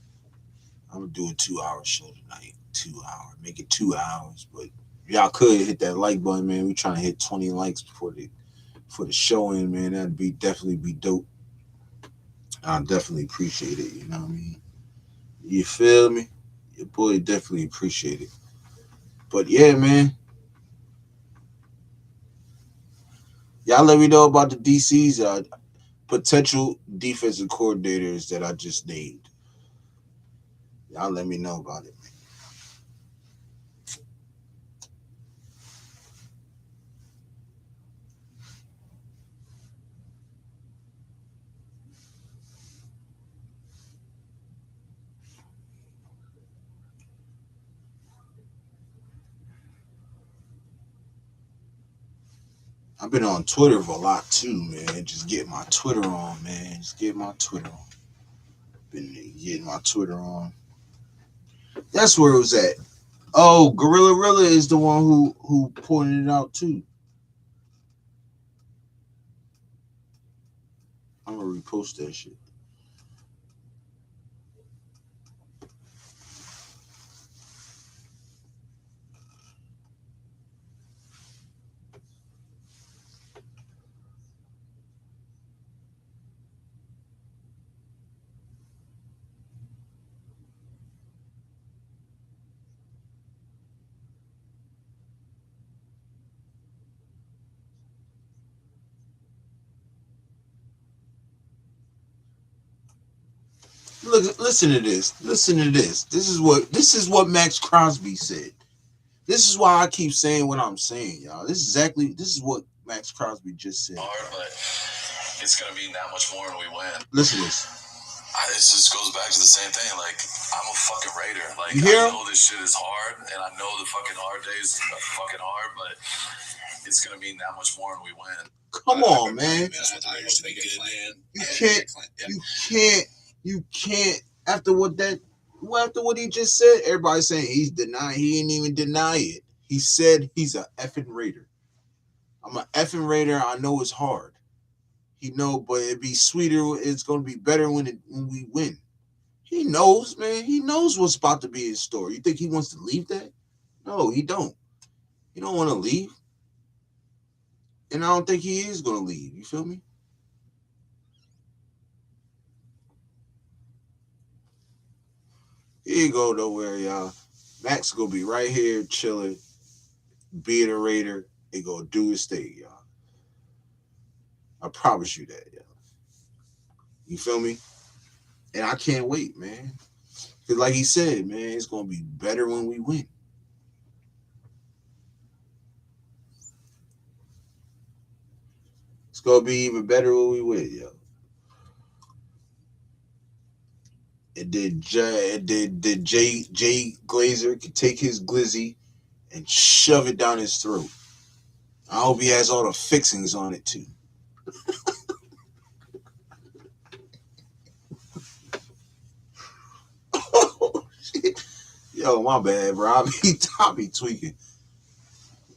gonna do a 2 hour show tonight. 2 hour, make it 2 hours. But y'all could hit that like button, man. We trying to hit 20 likes before the show in, man. That'd be definitely be dope. I definitely appreciate it. You know what I mean? You feel me? Your boy definitely appreciate it. But yeah, man, y'all let me know about the DC's potential defensive coordinators that I just named. Y'all let me know about it. I've been on Twitter for a lot too, man. Just get my Twitter on, man. Just get my Twitter on. Been getting my Twitter on. That's where it was at. Oh, Gorilla Rilla is the one who pointed it out too. I'm gonna repost that shit. Look, listen to this. Listen to this. This is what Max Crosby said. This is why I keep saying what I'm saying, y'all. This is what Max Crosby just said. Hard, but it's gonna be that much more when we win. Listen to this. It just goes back to the same thing. Like, I'm a fucking Raider. Like, You hear I him? know this shit is hard, and I know the fucking hard days are fucking hard, but it's gonna mean that much more when we win. Come on, man. That's what the Raiders to be good, man. You can't. You can't. You can't. After what he just said, everybody's saying he's denying. He didn't even deny it. He said he's a effing Raider. I'm a effing Raider. I know it's hard. He know, but it'd be sweeter. It's gonna be better when we win. He knows, man. He knows what's about to be in store. You think he wants to leave that? No, he don't. He don't want to leave, and I don't think he is gonna leave. You feel me? He ain't go nowhere, y'all. Max gonna be right here chilling, being a Raider, and gonna do his thing, y'all. I promise you that, y'all. You feel me? And I can't wait, man. Cause like he said, man, it's gonna be better when we win. It's gonna be even better when we win, yo. did Jay Glazer could take his glizzy and shove it down his throat. I hope he has all the fixings on it too. Yo, my bad, bro. I be tweaking.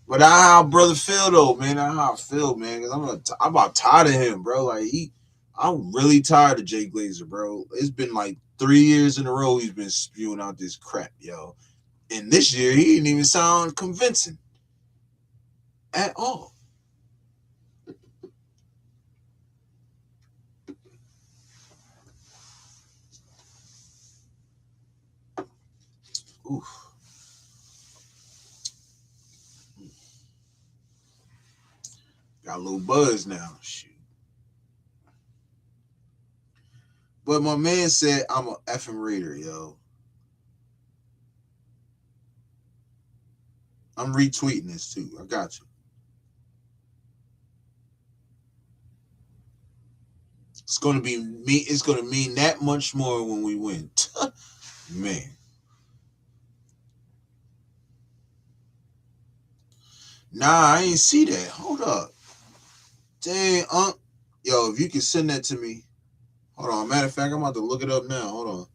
But that's how brother feel though, man. That's how I feel, man. Cause I'm about tired of him, bro. I'm really tired of Jay Glazer, bro. It's been like 3 years in a row he's been spewing out this crap, yo. And this year he didn't even sound convincing at all. Oof. Got a little buzz now. Shoot. But my man said I'm a effing Raider, yo. I'm retweeting this too. I got you. It's gonna be me. It's gonna mean that much more when we win, man. Nah, I ain't see that. Hold up. Dang, yo, if you can send that to me. Hold on. Matter of fact, I'm about to look it up now. Hold on.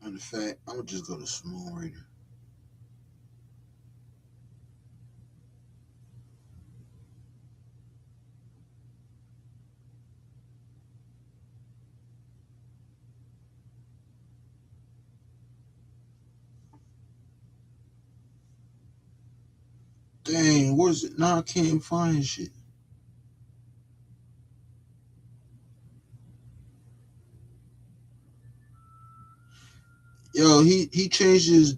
Matter of fact, I'm gonna just go to small reader. Dang, where's it? Nah, I can't find shit. Yo, he changed his.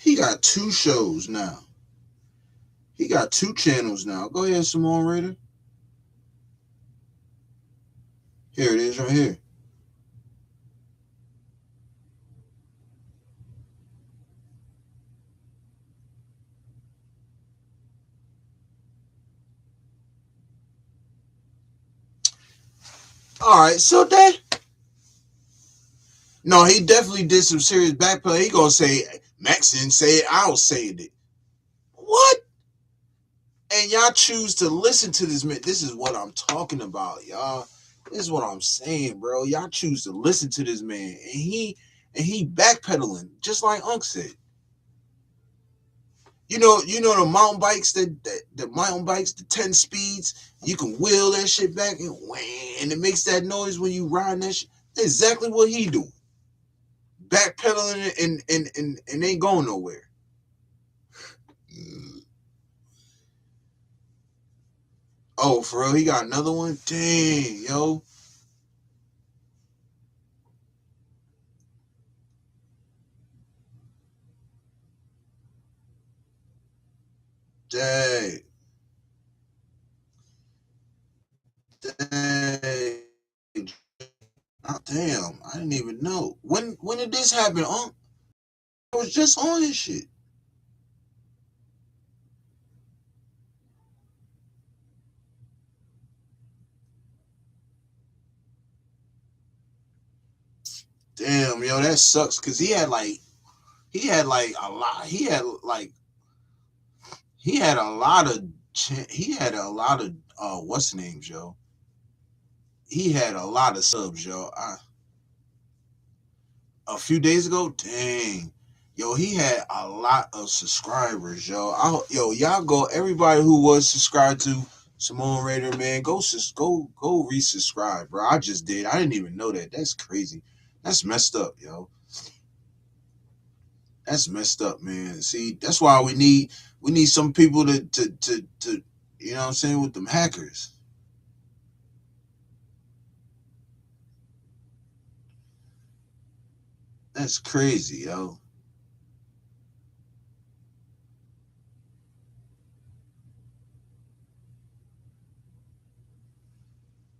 He got two shows now. He got two channels now. Go ahead, Simone Raider. Here it is, right here. All right, so that no, he definitely did some serious backplay. He gonna say Max didn't say it. I'll say it. What? And y'all choose to listen to this man. This is what I'm talking about, y'all. This is what I'm saying, bro. Y'all choose to listen to this man, and he backpedaling just like Unc said. You know the mountain bikes the mountain bikes, the 10 speeds. You can wheel that shit back and wham, and it makes that noise when you ride that shit. That's exactly what he do. Backpedaling and ain't going nowhere. Oh, for real, he got another one. Dang, yo. Dang. Dang. Oh, damn, I didn't even know. When did this happen? I was just on this shit. Damn, yo, that sucks because he had like a lot. He had a lot of what's the names, yo. He had a lot of subs, yo. A few days ago, dang, yo, he had a lot of subscribers, yo. Yo, y'all go, everybody who was subscribed to Simone Raider, man, go resubscribe, bro. I just did. I didn't even know that. That's crazy. That's messed up, yo. That's messed up, man. See, that's why we need some people to You know what I'm saying? With them hackers. That's crazy, yo.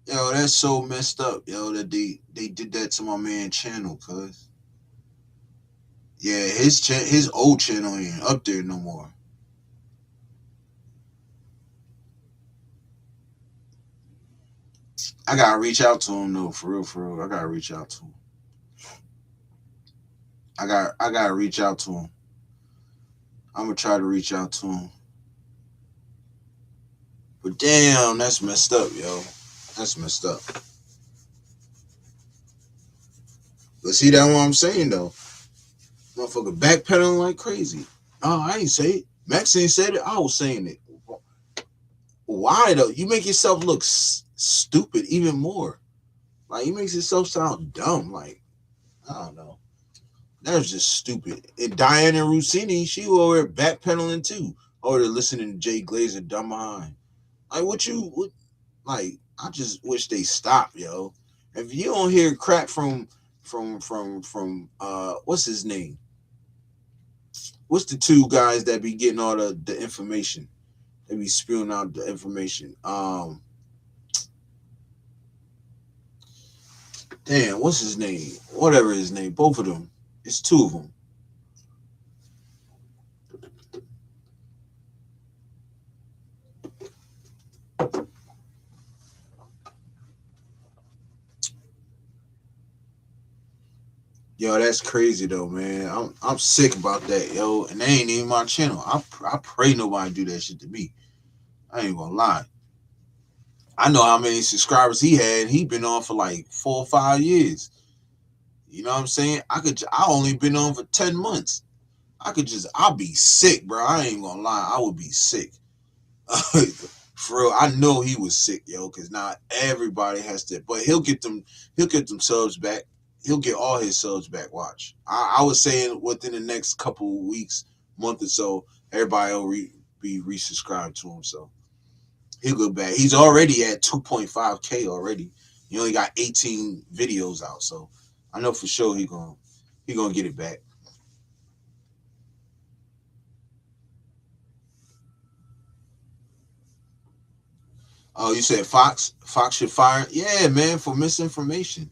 Yo, that's so messed up, yo, that they did that to my man channel, cuz. Yeah, his old channel ain't up there no more. I gotta reach out to him though, for real, for real. I gotta reach out to him. I gotta reach out to him. I'm gonna try to reach out to him. But damn, that's messed up, yo. That's messed up. But see that what I'm saying though? Motherfucker backpedaling like crazy. Oh, I ain't say it. Max ain't said it. I was saying it. Why though? You make yourself look stupid even more. Like he makes himself sound dumb. Like I don't know. That was just stupid. And Diana Rossini, she over there backpedaling too. Or they're listening to Jay Glazer dumb behind. Like what like I just wish they stop, yo. If you don't hear crap from what's his name? What's the two guys that be getting all the information? They be spewing out the information. Damn, what's his name? Whatever his name, both of them. It's two of them. Yo, that's crazy though, man. I'm sick about that, yo. And they ain't even my channel. I pray nobody do that shit to me. I ain't gonna lie. I know how many subscribers he had. He been on for like 4 or 5 years. You know what I'm saying? I only been on for 10 months. I'll be sick, bro. I ain't gonna lie. I would be sick. For real, I know he was sick, yo, because not everybody has to. But he'll get them subs back. He'll get all his subs back. Watch. I was saying within the next couple of weeks, month or so, everybody will be resubscribed to him. So he'll go back. He's already at 2.5K already. He only got 18 videos out, so I know for sure he gonna get it back. Oh, you said Fox? Fox should fire? Yeah, man, for misinformation,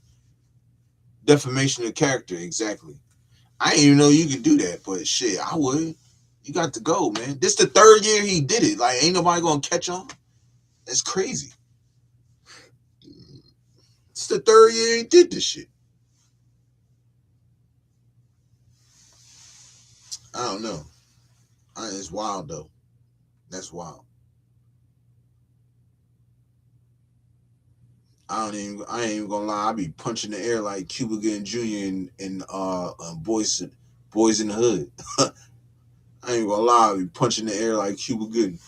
defamation of character. Exactly. I didn't even know you could do that, but shit, I would. You got to go, man. This the third year he did it. Like, ain't nobody gonna catch on. That's crazy. It's the third year he did this shit. I don't know. It's wild though. That's wild. I ain't even gonna lie. I be punching the air like Cuba Gooding Jr. and Boys in the Hood. I ain't gonna lie. I be punching the air like Cuba Gooding.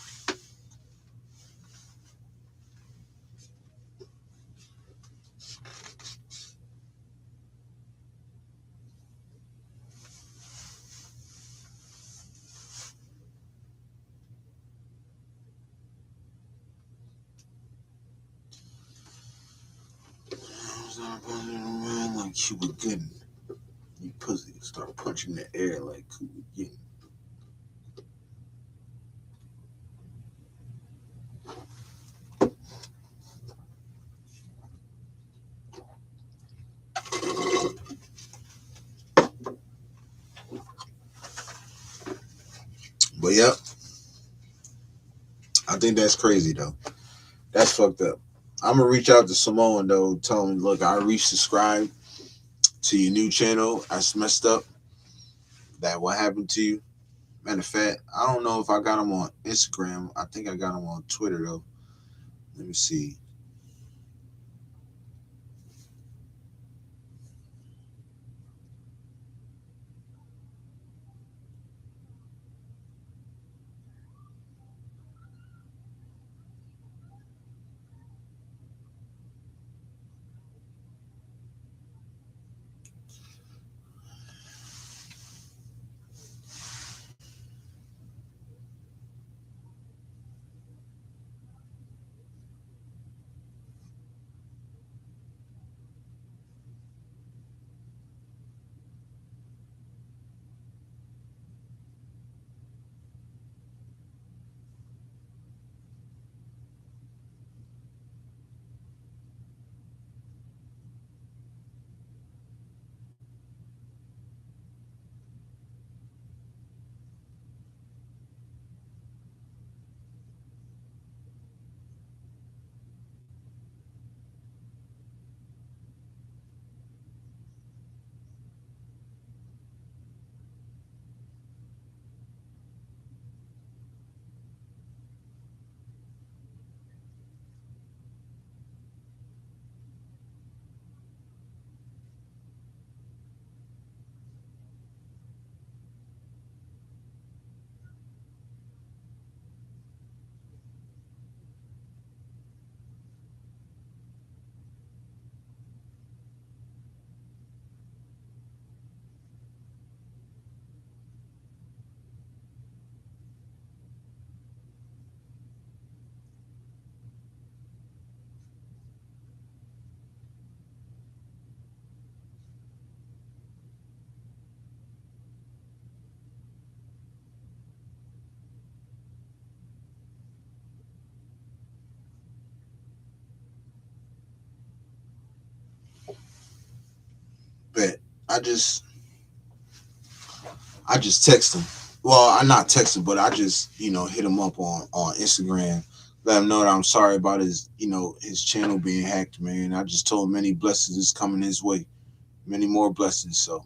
Like Cuba Gooding. You pussy start punching the air like Cuba Gooding. But yep, I think that's crazy though. That's fucked up. I'm gonna reach out to Samoan though, tell him, look, I resubscribed to your new channel. I messed up. That what happened to you? Matter of fact, I don't know if I got him on Instagram. I think I got him on Twitter though. Let me see. I just text him. Well, I not text him, but I just hit him up on Instagram, let him know that I'm sorry about his his channel being hacked, man. I just told him many blessings is coming his way, many more blessings. So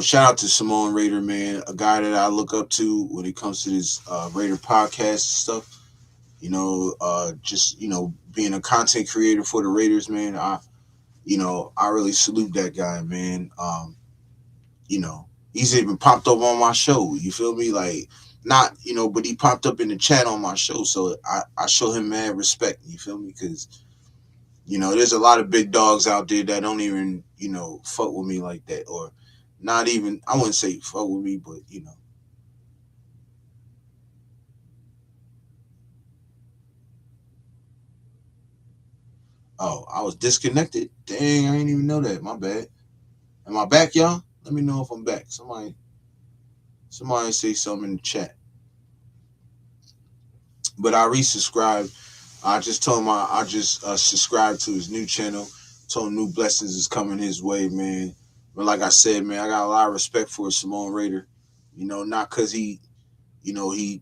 shout out to Simone Raider, man, a guy that I look up to when it comes to this Raider podcast and stuff. Just being a content creator for the Raiders, man. I really salute that guy, man. You know, he's even popped up on my show. You feel me? Like not, but he popped up in the chat on my show, so I show him mad respect. You feel me? Because there's a lot of big dogs out there that don't even fuck with me like that, or not even. I wouldn't say fuck with me, but Oh, I was disconnected. Dang, I didn't even know that. My bad. Am I back, y'all? Let me know if I'm back. Somebody say something in the chat. But I resubscribed. I just told him I just subscribed to his new channel. Told him new blessings is coming his way, man. But like I said, man, I got a lot of respect for Simone Raider. Not because he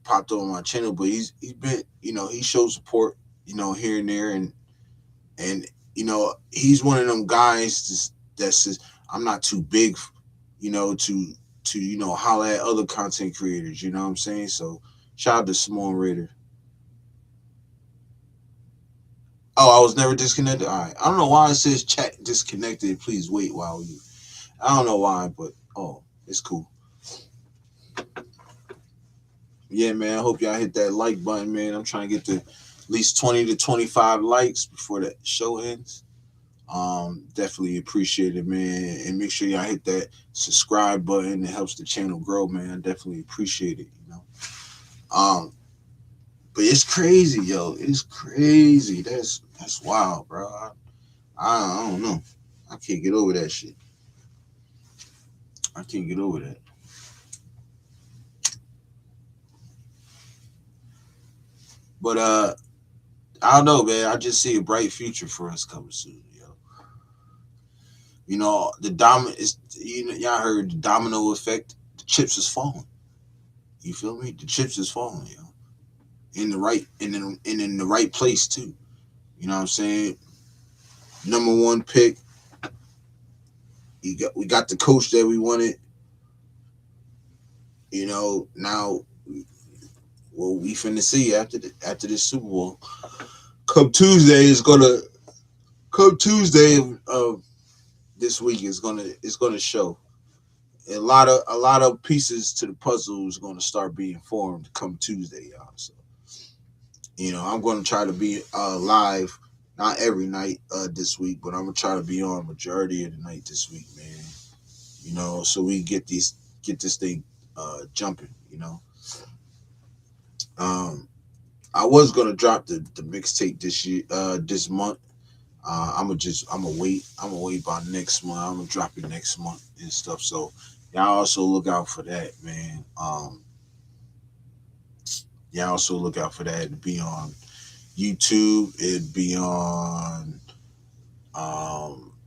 popped up on my channel, but he's been, he shows support, here and there, and he's one of them guys that says I'm not too big, to holler at other content creators. You know what I'm saying? So shout out to Simone Raider. Oh, I was never disconnected. All right. I don't know why it says chat disconnected. Please wait while you. I don't know why, but it's cool. Yeah, man. I hope y'all hit that like button, man. I'm trying to get to at least 20 to 25 likes before the show ends. Definitely appreciate it, man. And make sure y'all hit that subscribe button. It helps the channel grow, man. I definitely appreciate it. Um, but it's crazy, yo. It's crazy. That's wild, bro. I don't know. I can't get over that shit. I can't get over that. But I don't know, man. I just see a bright future for us coming soon, yo. The is y'all heard the domino effect. The chips is falling. You feel me? The chips is falling, yo. In the right in the right place too. You know what I'm saying? Number one pick. We got the coach that we wanted. Now well we finna see after this Super Bowl. Come Tuesday is gonna come Tuesday of this week is gonna show. A lot of pieces to the puzzle is gonna start being formed come Tuesday, y'all. So I'm gonna try to be live, not every night this week, but I'm gonna try to be on majority of the night this week, man. So we get this thing jumping. Um, I was gonna drop the mixtape this month. I'm gonna wait by next month. I'm gonna drop it next month and stuff. So y'all also look out for that, man. Y'all also look out for that. It'd be on YouTube. It'd be on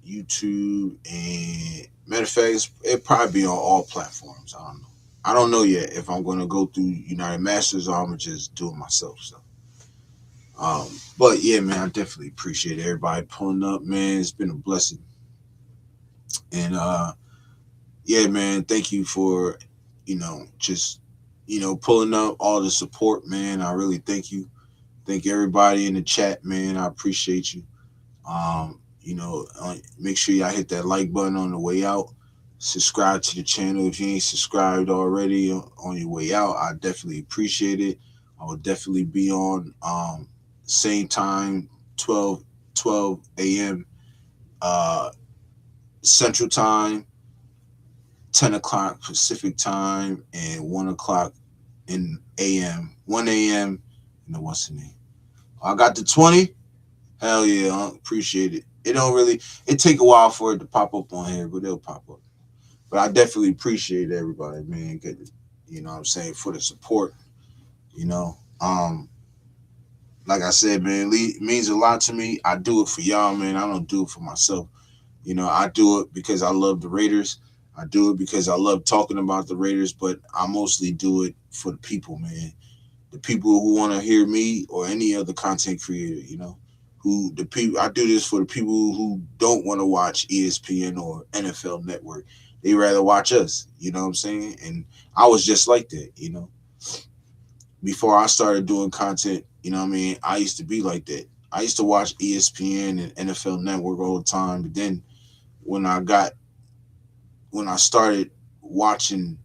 YouTube, and matter of fact, it'd probably be on all platforms. I don't know. I don't know yet if I'm gonna go through United Masters or I'm gonna just do it myself. So, but yeah, man, I definitely appreciate everybody pulling up, man. It's been a blessing, and yeah, man, thank you for just pulling up, all the support, man. I really thank you. Thank everybody in the chat, man. I appreciate you. Make sure y'all hit that like button on the way out. Subscribe to the channel if you ain't subscribed already on your way out. I definitely appreciate it. I will definitely be on same time, 12 a.m. Uh, Central Time, 10 o'clock Pacific Time, and 1 o'clock in AM, 1 a.m. What's the name? I got the 20. Hell yeah, appreciate it. It don't really. It take a while for it to pop up on here, but it'll pop up. But I definitely appreciate everybody, man. What I'm saying, for the support. You know, um, like I said, man, it means a lot to me. I do it for y'all, man. I don't do it for myself. You know, I do it because I love the Raiders. I do it because I love talking about the Raiders, but I mostly do it for the people, man. The people who want to hear me or any other content creator, you know, who the people I do this for the people who don't want to watch ESPN or NFL Network. They rather watch us, you know what I'm saying? And I was just like that, you know. Before I started doing content, you know what I mean? I used to be like that. I used to watch ESPN and NFL Network all the time, but then when I got when I started watching,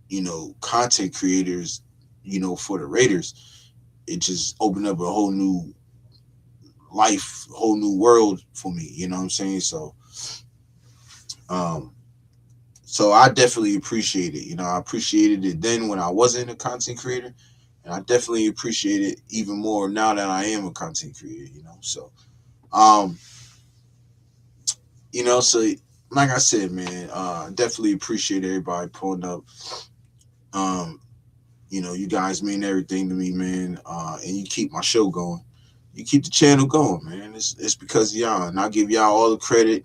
you know, content creators, you know, for the Raiders, it just opened up a whole new life, whole new world for me. You know what I'm saying? Um, so I definitely appreciate it. You know, I appreciated it then when I wasn't a content creator, and I definitely appreciate it even more now that I am a content creator. Um, so like I said, man, definitely appreciate everybody pulling up. Um, you guys mean everything to me, man. And you keep my show going. You keep the channel going, man. It's because of y'all, and I give y'all all the credit,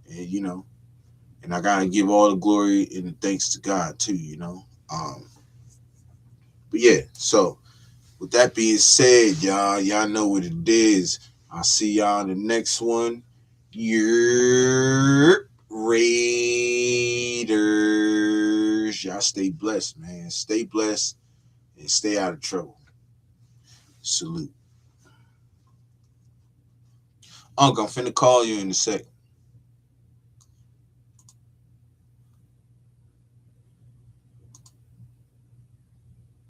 and and I gotta give all the glory and the thanks to God too. But yeah. So with that being said, y'all know what it is. I'll see y'all in the next one. Your Raiders. Y'all stay blessed, man. Stay blessed and stay out of trouble. Salute. Uncle, I'm finna call you in a sec.